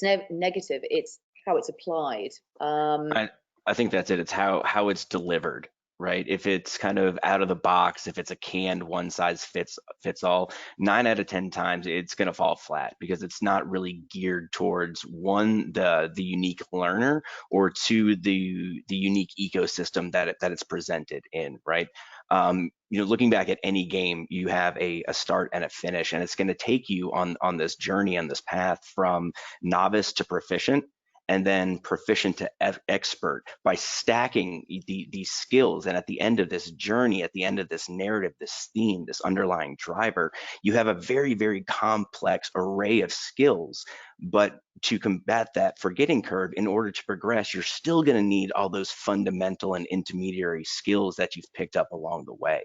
negative. It's how it's applied.
I think that's it. It's how it's delivered, right? If it's kind of out of the box, if it's a canned one size fits all, 9 out of 10 times it's going to fall flat because it's not really geared towards one, the unique learner, or two, the unique ecosystem that it's presented in, right? You know, looking back at any game, you have a start and a finish, and it's going to take you on this journey, on this path from novice to proficient, and then proficient to expert by stacking these skills. And at the end of this journey, at the end of this narrative, this theme, this underlying driver, you have a very, very complex array of skills. But to combat that forgetting curve, in order to progress, you're still going to need all those fundamental and intermediary skills that you've picked up along the way.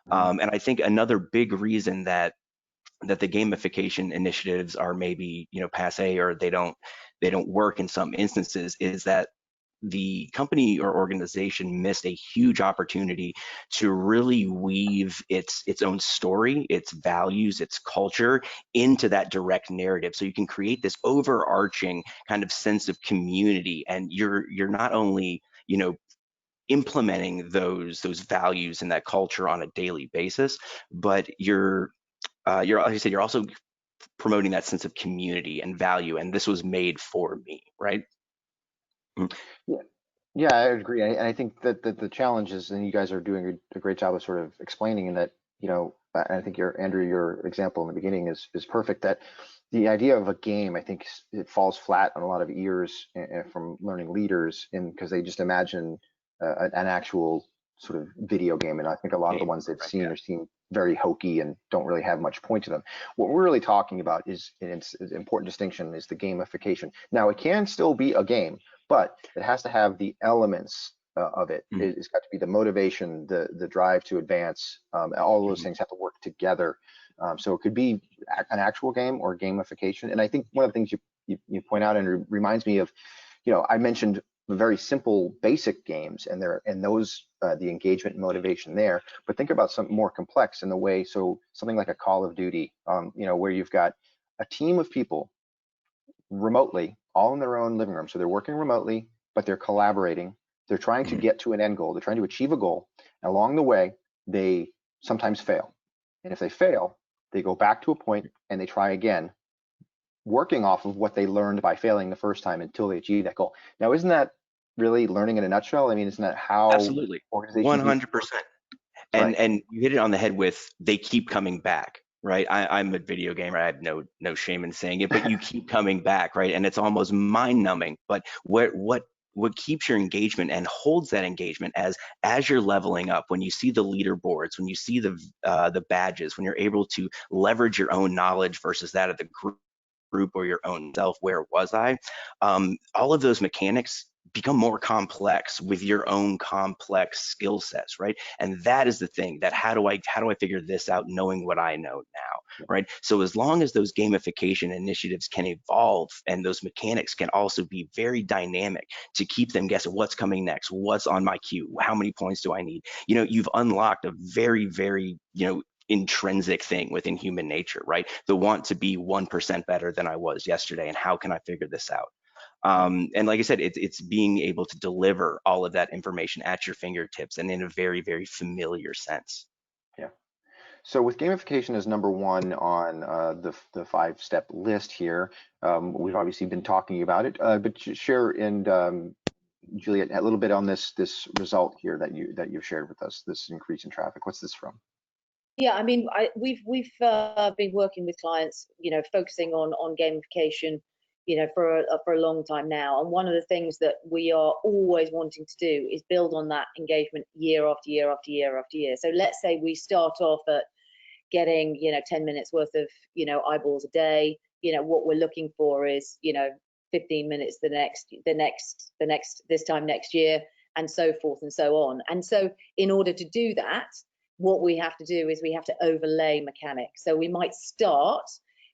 And I think another big reason that the gamification initiatives are maybe, you know, passe, or they don't work in some instances, is that the company or organization missed a huge opportunity to really weave its own story, its values, its culture into that direct narrative. So you can create this overarching kind of sense of community, and you're not only, you know, implementing those values and that culture on a daily basis, but you're like I said, you're also promoting that sense of community and value, and this was made for me, right?
Yeah, I agree. And I think that the challenge is, and you guys are doing a great job of sort of explaining, and that, you know, I think Andrew, your example in the beginning is perfect, that the idea of a game, I think it falls flat on a lot of ears from learning leaders, because they just imagine an actual sort of video game. And I think a lot of the ones they've seen seem very hokey and don't really have much point to them. What we're really talking about is, and it's an important distinction, is the gamification. Now, it can still be a game, but it has to have the elements of it. It's got to be the motivation, the drive to advance. All of those things have to work together. So it could be an actual game or gamification. And I think one of the things you point out, and it reminds me of, you know, I mentioned very simple basic games, and those the engagement and motivation there, but think about something more complex in the way, so something like a Call of Duty, you know, where you've got a team of people remotely, all in their own living room. So they're working remotely, but they're collaborating. They're trying to get to an end goal. They're trying to achieve a goal. And along the way, they sometimes fail. And if they fail, they go back to a point and they try again, working off of what they learned by failing the first time until they achieve that goal. Now, isn't that really learning in a nutshell? I mean, isn't that how
Absolutely,
organizations
100%. And
right.
And you hit it on the head with, they keep coming back, right? I'm a video gamer. I have no shame in saying it, but you keep coming back, right? And it's almost mind numbing. But what keeps your engagement and holds that engagement as you're leveling up, when you see the leaderboards, when you see the badges, when you're able to leverage your own knowledge versus that of the group or your own self, where was I? All of those mechanics become more complex with your own complex skill sets, right? And that is the thing, that how do I figure this out knowing what I know now, right? So as long as those gamification initiatives can evolve and those mechanics can also be very dynamic to keep them guessing what's coming next, what's on my queue, how many points do I need, you know, you've unlocked a very, very, you know, intrinsic thing within human nature, right? The want to be 1% better than I was yesterday, and how can I figure this out? And like I said, it's being able to deliver all of that information at your fingertips and in a very, very familiar sense.
Yeah. So with gamification as number one on the 5-step list here, we've obviously been talking about it, but share, and Juliet, a little bit on this result here that you've shared with us, this increase in traffic. What's this from?
Yeah, I mean, we've been working with clients, you know, focusing on gamification, you know, for a long time now. And one of the things that we are always wanting to do is build on that engagement year after year after year after year. So let's say we start off at getting, you know, 10 minutes worth of, you know, eyeballs a day. You know, what we're looking for is, you know, 15 minutes this time next year, and so forth and so on. And so in order to do that, what we have to do is we have to overlay mechanics. So we might start,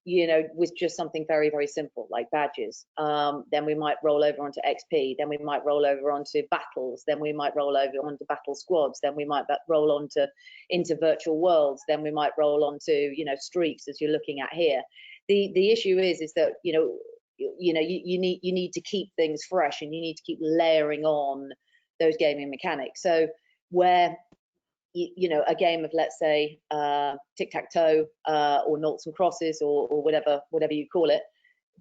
you know, with just something very, very simple like badges. Then we might roll over onto XP. Then we might roll over onto battles. Then we might roll over onto battle squads. Then we might roll onto into virtual worlds. Then we might roll onto, you know, streaks, as you're looking at here. The issue is that, you need to keep things fresh, and you need to keep layering on those gaming mechanics. So where, you know, a game of, let's say, tic-tac-toe or noughts and crosses, or whatever you call it,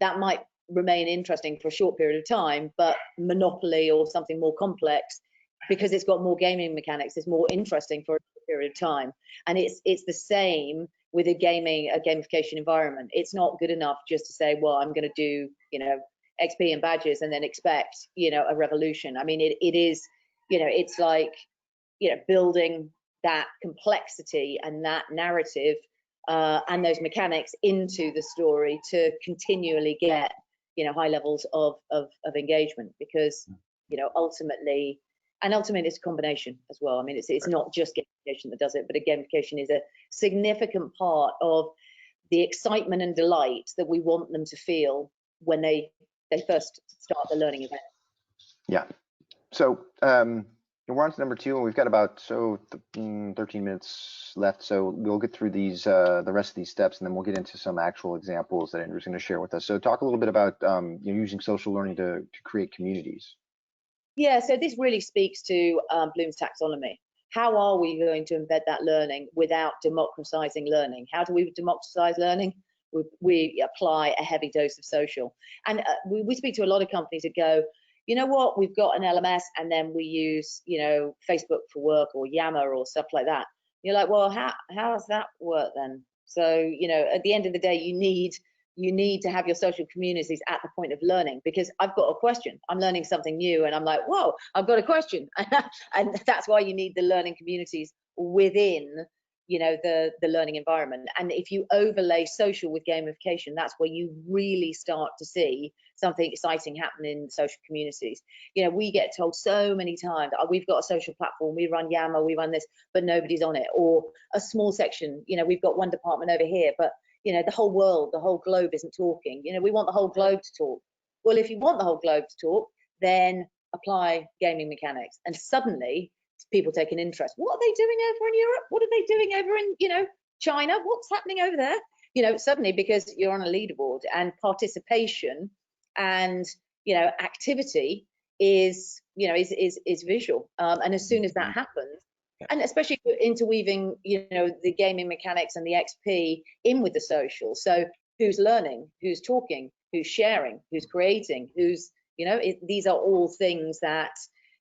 that might remain interesting for a short period of time, but Monopoly or something more complex, because it's got more gaming mechanics, is more interesting for a short period of time. And it's the same with a gamification environment. It's not good enough just to say, well, I'm going to do, you know, XP and badges and then expect, you know, a revolution. I mean, it is, you know, it's like, you know, building that complexity and that narrative and those mechanics into the story to continually get, you know, high levels of engagement, because, you know, ultimately it's a combination as well. I mean, it's not just gamification that does it, but gamification is a significant part of the excitement and delight that we want them to feel when they first start the learning event.
Yeah. So we're on to number 2, and we've got about 13 minutes left. So we'll get through these the rest of these steps, and then we'll get into some actual examples that Andrew's going to share with us. So talk a little bit about using social learning to create communities.
Yeah, so this really speaks to Bloom's taxonomy. How are we going to embed that learning without democratizing learning? How do we democratize learning? We apply a heavy dose of social. And we speak to a lot of companies that go, you know what, we've got an LMS, and then we use, you know, Facebook for work or Yammer or stuff like that. You're like, well, how does that work then? So, you know, at the end of the day, you need to have your social communities at the point of learning, because I've got a question, I'm learning something new, and I'm like, whoa, I've got a question. And that's why you need the learning communities within, you know, the learning environment. And if you overlay social with gamification, that's where you really start to see something exciting happen in social communities. You know, we get told so many times, oh, we've got a social platform, we run Yammer, we run this, but nobody's on it. Or a small section, you know, we've got one department over here, but, you know, the whole world, the whole globe isn't talking. You know, we want the whole globe to talk. Well, if you want the whole globe to talk, then apply gaming mechanics, and suddenly people take an interest. What are they doing over in Europe? What are they doing over in, you know, China? What's happening over there? You know, suddenly, because you're on a leaderboard, and participation and, you know, activity is, you know, is visual. And as soon as that happens, and especially interweaving, you know, the gaming mechanics and the XP in with the social. So who's learning, who's talking, who's sharing, who's creating, who's, you know, these are all things that,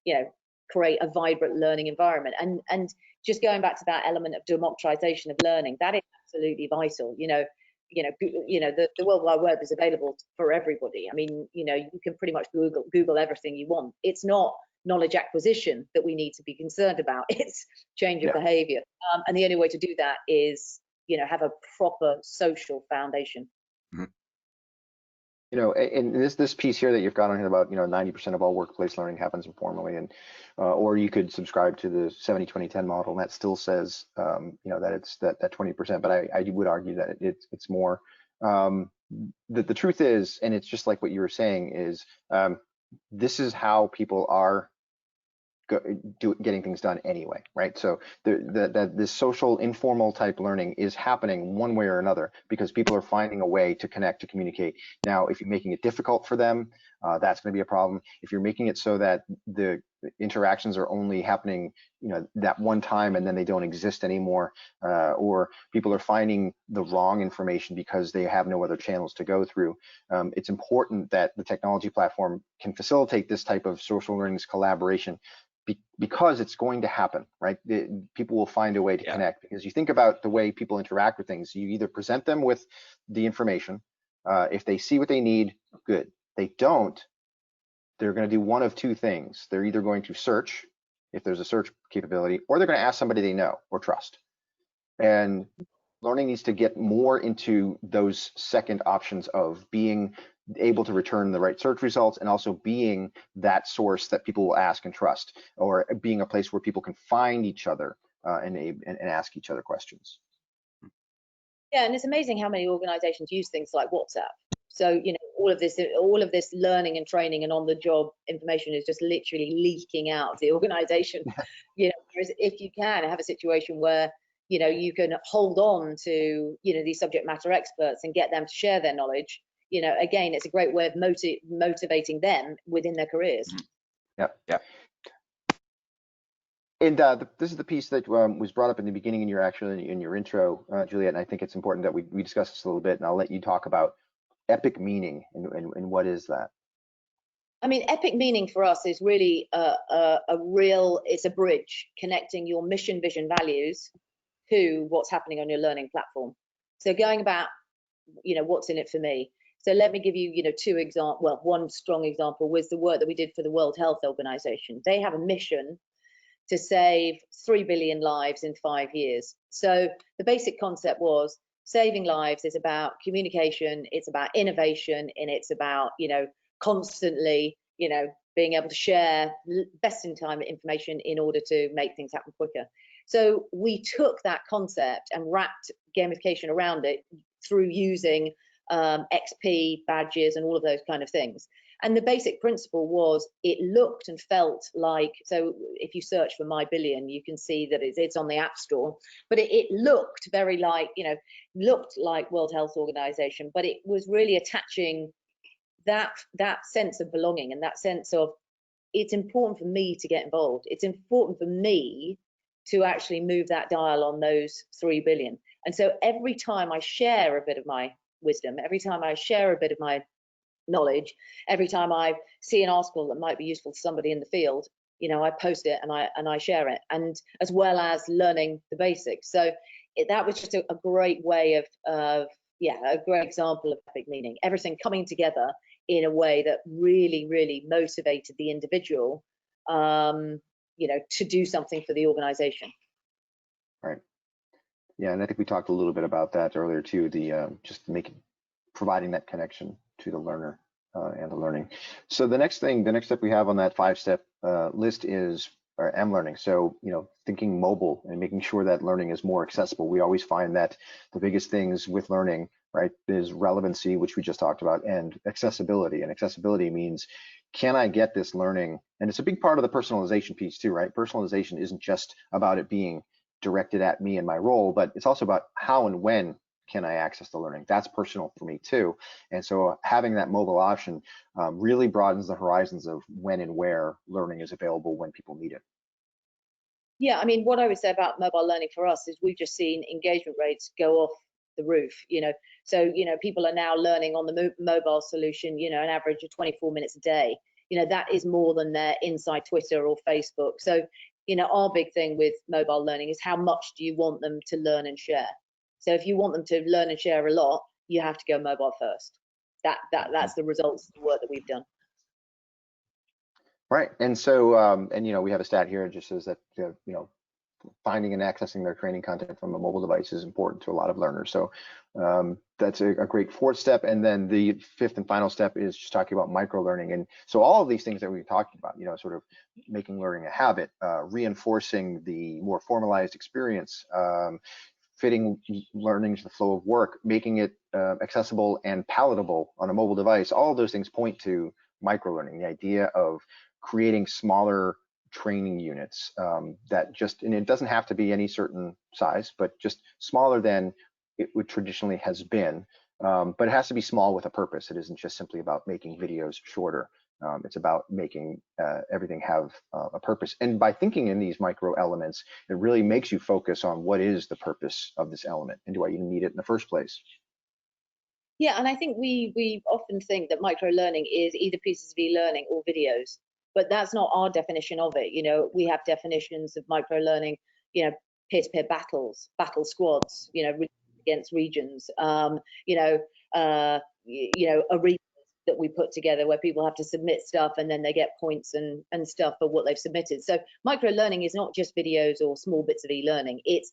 you know, create a vibrant learning environment. And just going back to that element of democratization of learning, that is absolutely vital. The World Wide Web is available for everybody. I mean, you know, you can pretty much Google everything you want. It's not knowledge acquisition that we need to be concerned about. It's change of behavior. And the only way to do that is, you know, have a proper social foundation.
and this piece here that you've got on here about 90% of all workplace learning happens informally, and or you could subscribe to the 70-20-10 model, and that still says that it's that 20%, but I would argue that it's more. The truth is, and it's just like what you were saying, is this is how people are getting things done anyway, right? So this social informal type learning is happening one way or another because people are finding a way to connect, to communicate. Now, if you're making it difficult for them, that's going to be a problem. If you're making it so that the interactions are only happening that one time and then they don't exist anymore, or people are finding the wrong information because they have no other channels to go through, it's important that the technology platform can facilitate this type of social learning collaboration, because it's going to happen, right? People will find a way to connect, because you think about the way people interact with things. You either present them with the information. If they see what they need, good. They don't, they're going to do one of two things. They're either going to search, if there's a search capability, or they're going to ask somebody they know or trust. And learning needs to get more into those second options of being able to return the right search results, and also being that source that people will ask and trust, or being a place where people can find each other and ask each other questions.
Yeah, and it's amazing how many organizations use things like WhatsApp. So, all of this learning and training and on-the-job information is just literally leaking out of the organization. Whereas if you can have a situation where you can hold on to these subject matter experts and get them to share their knowledge, again, it's a great way of motivating them within their careers.
Yeah. And this is the piece that was brought up in the beginning in your intro, Juliet, and I think it's important that we discuss this a little bit, and I'll let you talk about epic meaning and what is that?
I mean, epic meaning for us is really it's a bridge connecting your mission, vision, values to what's happening on your learning platform. So going about, what's in it for me. So let me give you, two examples. Well, one strong example was the work that we did for the World Health Organization. They have a mission to save 3 billion lives in 5 years. So the basic concept was saving lives is about communication, it's about innovation, and it's about, constantly, being able to share best in time information in order to make things happen quicker. So we took that concept and wrapped gamification around it through using XP badges and all of those kind of things. And the basic principle was it looked and felt like, so if you search for My Billion, you can see that it's on the App Store, but it looked very like, looked like World Health Organization, but it was really attaching that sense of belonging and that sense of, it's important for me to get involved. It's important for me to actually move that dial on those 3 billion. And so every time I share a bit of my wisdom, every time I share a bit of my knowledge, every time I see an article that might be useful to somebody in the field, I post it and I share it, and as well as learning the basics. So that was just a great way of a great example of epic meaning. Everything coming together in a way that really, really motivated the individual, to do something for the organization.
Right. Yeah, and I think we talked a little bit about that earlier too. The providing that connection to the learner and the learning. So the next step we have on that 5-step list is M-learning. So thinking mobile and making sure that learning is more accessible. We always find that the biggest things with learning, right, is relevancy, which we just talked about, and accessibility. And accessibility means, can I get this learning? And it's a big part of the personalization piece too, right? Personalization isn't just about it being directed at me and my role, but it's also about how and when can I access the learning. That's personal for me too. And so having that mobile option really broadens the horizons of when and where learning is available when people need it.
Yeah, I mean, what I would say about mobile learning for us is we've just seen engagement rates go off the roof. So people are now learning on the mobile solution, an average of 24 minutes a day. That is more than they're inside Twitter or Facebook. So our big thing with mobile learning is, how much do you want them to learn and share? So if you want them to learn and share a lot, you have to go mobile first. That's the results of the work that we've done.
Right. And so we have a stat here that just says that finding and accessing their training content from a mobile device is important to a lot of learners. So that's a great fourth step. And then the fifth and final step is just talking about micro-learning. And so all of these things that we talked about, you know, sort of making learning a habit, reinforcing the more formalized experience, fitting learning to the flow of work, making it accessible and palatable on a mobile device. All of those things point to micro-learning, the idea of creating smaller training units that just, and it doesn't have to be any certain size, but just smaller than it would traditionally has been. But it has to be small with a purpose. It isn't just simply about making videos shorter. It's about making everything have a purpose. And by thinking in these micro elements, it really makes you focus on what is the purpose of this element and do I even need it in the first place?
Yeah, and I think we often think that micro learning is either pieces of e-learning or videos, but that's not our definition of it. You know, we have definitions of micro learning, you know, peer-to-peer battles, battle squads, you know, against regions, arenas that we put together where people have to submit stuff and then they get points and stuff for what they've submitted. So micro learning is not just videos or small bits of e-learning. It's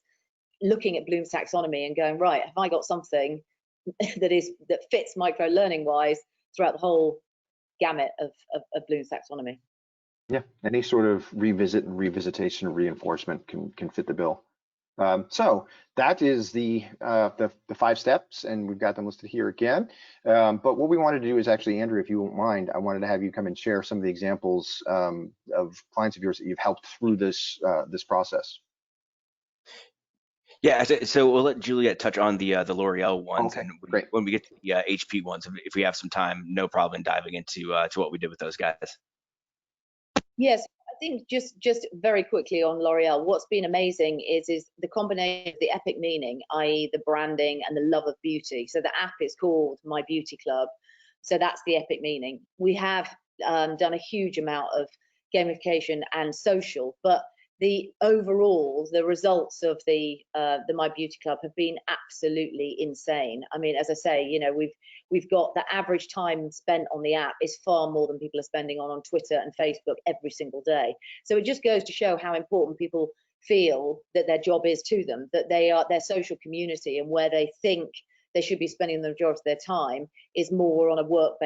looking at Bloom's taxonomy and going, right, have I got something that fits micro learning wise throughout the whole gamut of Bloom's taxonomy?
Yeah, any sort of revisit and revisitation or reinforcement can fit the bill. So that is the 5 steps, and we've got them listed here again. But what we wanted to do is actually, Andrew, if you won't mind, I wanted to have you come and share some of the examples of clients of yours that you've helped through this process.
Yeah, so we'll let Juliet touch on the L'Oreal ones,
Okay,
and
great.
when we get to the HP ones, if we have some time, no problem diving into to what we did with those guys.
Yes, I think just very quickly on L'Oreal, what's been amazing is the combination of the epic meaning, i.e. the branding and the love of beauty. So the app is called My Beauty Club. So that's the epic meaning. We have done a huge amount of gamification and social, but the results of the My Beauty Club have been absolutely insane. I mean, as I say, you know, we've got the average time spent on the app is far more than people are spending on Twitter and Facebook every single day. So it just goes to show how important people feel that their job is to them, that they are their social community, and where they think they should be spending the majority of their time is more on a work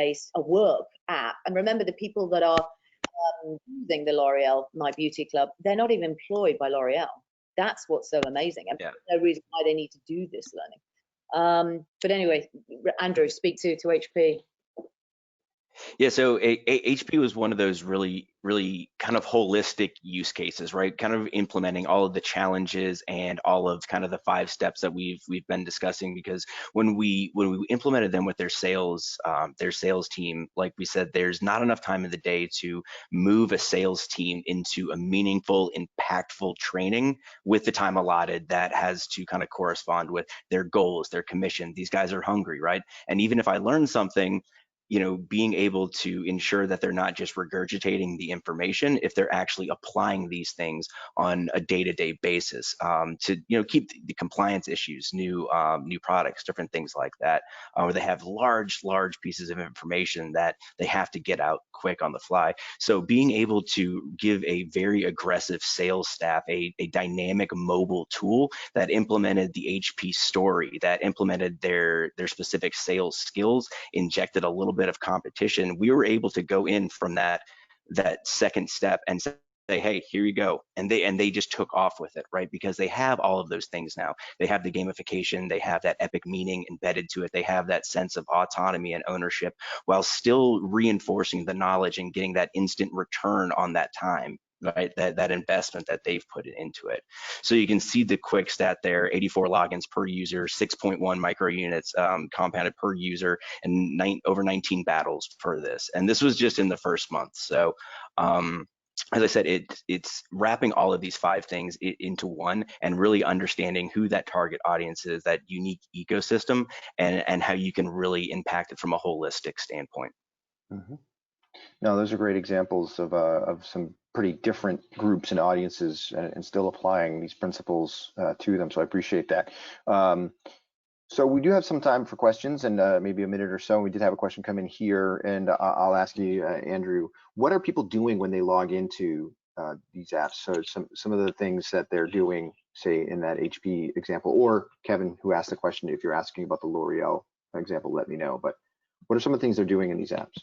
app. And remember, the people that are using the L'Oreal My Beauty Club, they're not even employed by L'Oreal. That's what's so amazing. And there's no reason why they need to do this learning. But anyway, Andrew, speak to HP.
Yeah, so HP was one of those really kind of holistic use cases, right? Kind of implementing all of the challenges and all of kind of the 5 steps that we've been discussing. Because when we implemented them with their sales team, like we said, there's not enough time in the day to move a sales team into a meaningful, impactful training with the time allotted that has to kind of correspond with their goals, their commission. These guys are hungry, right? And even if I learn something, you know, being able to ensure that they're not just regurgitating the information, if they're actually applying these things on a day-to-day basis to, you know, keep the compliance issues, new products, different things like that, or they have large pieces of information that they have to get out quick on the fly. So being able to give a very aggressive sales staff a dynamic mobile tool that implemented the HP story, that implemented their specific sales skills, injected a little bit of competition, we were able to go in from that second step and say, hey, here you go, and they just took off with it, right? Because they have all of those things now. They have the gamification, they have that epic meaning embedded to it, they have that sense of autonomy and ownership, while still reinforcing the knowledge and getting that instant return on that time, right? That investment that they've put into it. So you can see the quick stat there: 84 logins per user, 6.1 micro units compounded per user, and over 19 battles for this. And this was just in the first month. So as I said, it's wrapping all of these 5 things into one and really understanding who that target audience is, that unique ecosystem, and how you can really impact it from a holistic standpoint.
Mm-hmm. No, those are great examples of some pretty different groups and audiences, and still applying these principles to them. So I appreciate that. So we do have some time for questions, and maybe a minute or so. We did have a question come in here, and I'll ask you, Andrew, what are people doing when they log into these apps? So some of the things that they're doing, say in that HP example, or Kevin, who asked the question, if you're asking about the L'Oreal example, let me know. But what are some of the things they're doing in these apps?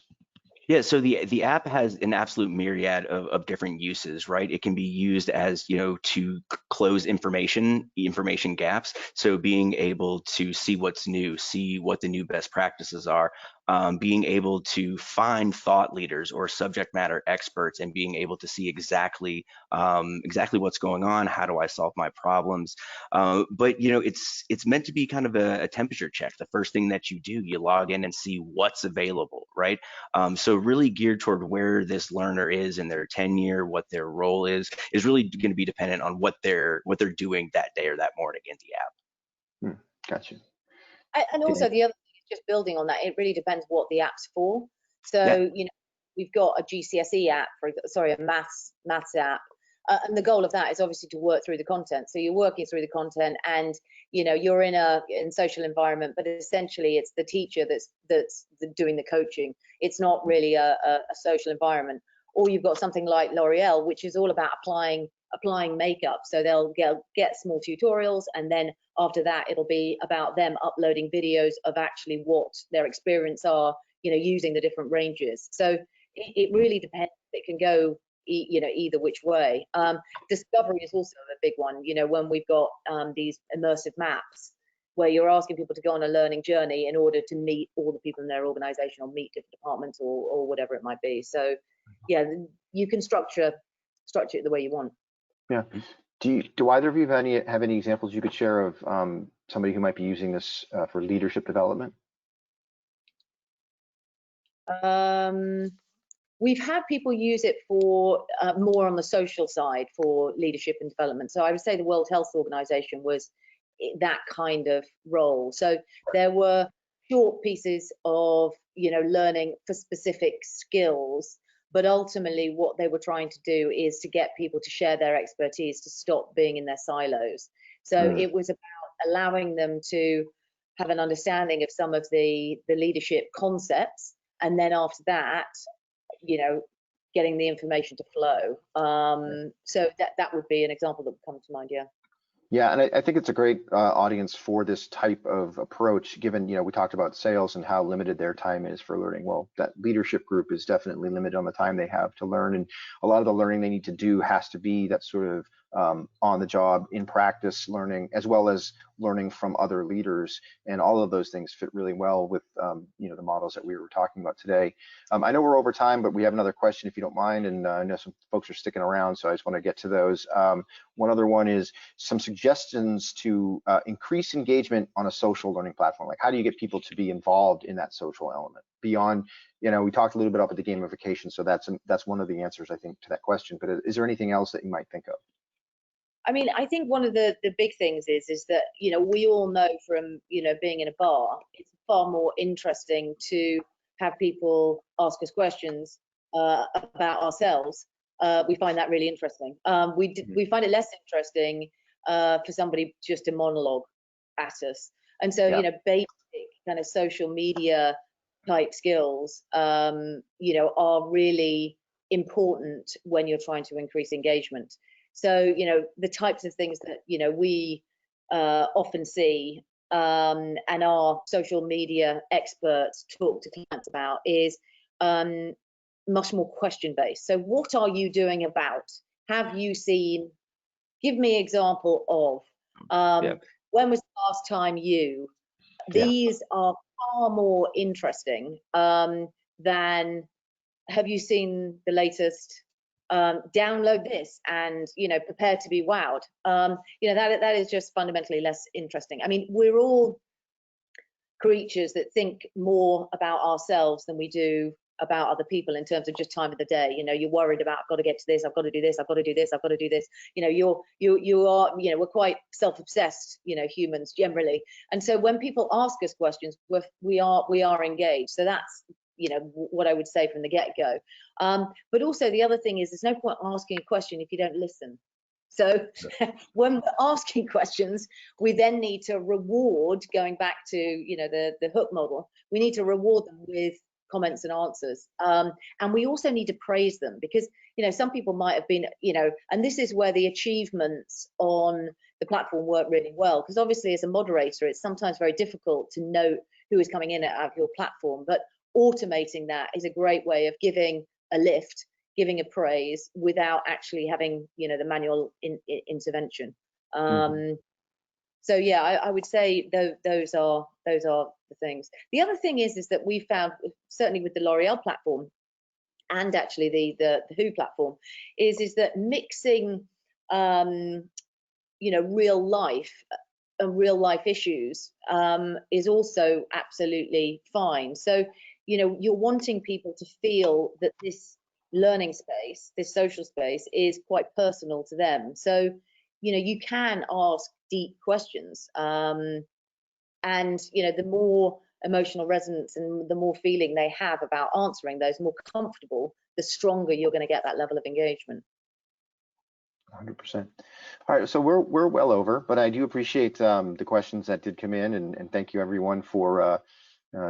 Yeah, so the app has an absolute myriad of different uses, right? It can be used as, to close information gaps. So being able to see what's new, see what the new best practices are, being able to find thought leaders or subject matter experts and being able to see exactly what's going on. How do I solve my problems? But it's meant to be kind of a temperature check. The first thing that you do, you log in and see what's available, right? So really geared toward where this learner is in their tenure, what their role is really going to be dependent on what they're doing that day or that morning in the app.
Gotcha.
And also the other thing is just building on that. It really depends what the app's for. So we've got a GCSE app, a maths app. And the goal of that is obviously to work through the content. So you're working through the content, and you're in social environment, but essentially it's the teacher that's doing the coaching. It's not really a social environment. Or you've got something like L'Oreal, which is all about applying makeup. So they'll get small tutorials, and then after that it'll be about them uploading videos of actually what their experience are, using the different ranges. So it really depends. It can go either which way. Discovery is also a big one, when we've got these immersive maps where you're asking people to go on a learning journey in order to meet all the people in their organization or meet different departments or whatever it might be. So yeah, you can structure it the way you want.
Yeah. Do either of you have any examples you could share of somebody who might be using this for leadership development?
We've had people use it for more on the social side for leadership and development. So I would say the World Health Organization was that kind of role. So there were short pieces of, learning for specific skills, but ultimately what they were trying to do is to get people to share their expertise, to stop being in their silos. So it was about allowing them to have an understanding of some of the leadership concepts, and then after that, getting the information to flow. So that would be an example that would come to mind.
Yeah, and I think it's a great audience for this type of approach, given, we talked about sales and how limited their time is for learning. Well, that leadership group is definitely limited on the time they have to learn, and a lot of the learning they need to do has to be that sort of on the job, in practice learning, as well as learning from other leaders, and all of those things fit really well with the models that we were talking about today. I know we're over time, but we have another question if you don't mind, and I know some folks are sticking around, so I just want to get to those. One other one is some suggestions to increase engagement on a social learning platform. Like, how do you get people to be involved in that social element beyond, we talked a little bit about the gamification, so that's one of the answers, I think, to that question. But is there anything else that you might think of?
I mean, I think one of the big things is that, we all know from, being in a bar, it's far more interesting to have people ask us questions about ourselves. We find that really interesting. We find it less interesting for somebody just to monologue at us. And so, basic kind of social media type skills, are really important when you're trying to increase engagement. So, the types of things that, we often see and our social media experts talk to clients about is much more question based. So what are you doing about? Have you seen? Give me an example of when was the last time you? These are far more interesting than have you seen the latest? Download this and prepare to be wowed. That is just fundamentally less interesting. I mean, we're all creatures that think more about ourselves than we do about other people in terms of just time of the day. You're worried about, I've got to get to this, I've got to do this, I've got to do this, I've got to do this. We're quite self-obsessed, humans generally. And so when people ask us questions, we are engaged. So that's what I would say from the get-go. But also the other thing is there's no point asking a question if you don't listen. So when we're asking questions, we then need to reward, going back to the hook model, we need to reward them with comments and answers. And we also need to praise them, because some people might have been, and this is where the achievements on the platform work really well, because obviously as a moderator it's sometimes very difficult to note who is coming in out of your platform. But automating that is a great way of giving a lift, giving a praise without actually having, you know, the manual intervention. So yeah, I would say those are the things. The other thing is that we found, certainly with the L'Oreal platform and actually the Who platform, is that mixing you know, real life and real life issues is also absolutely fine. So, you know, you're wanting people to feel that this learning space, this social space, is quite personal to them. So, you know, you can ask deep questions, and you know, the more emotional resonance and the more feeling they have about answering those, more comfortable, the stronger you're going to get that level of engagement.
100%. All right, so we're well over, but I do appreciate the questions that did come in, and thank you everyone for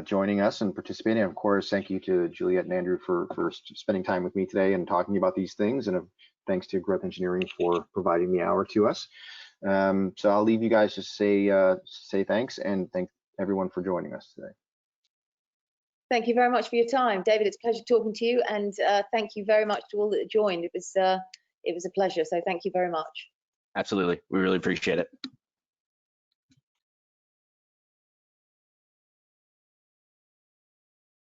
joining us and participating. Of course, thank you to Juliet and Andrew for spending time with me today and talking about these things, and thanks to Growth Engineering for providing the hour to us. So I'll leave you guys to say thanks, and thank everyone for joining us today.
Thank you very much for your time, David. It's a pleasure talking to you, and thank you very much to all that joined. It was a pleasure, so thank you very much.
Absolutely, we really appreciate it.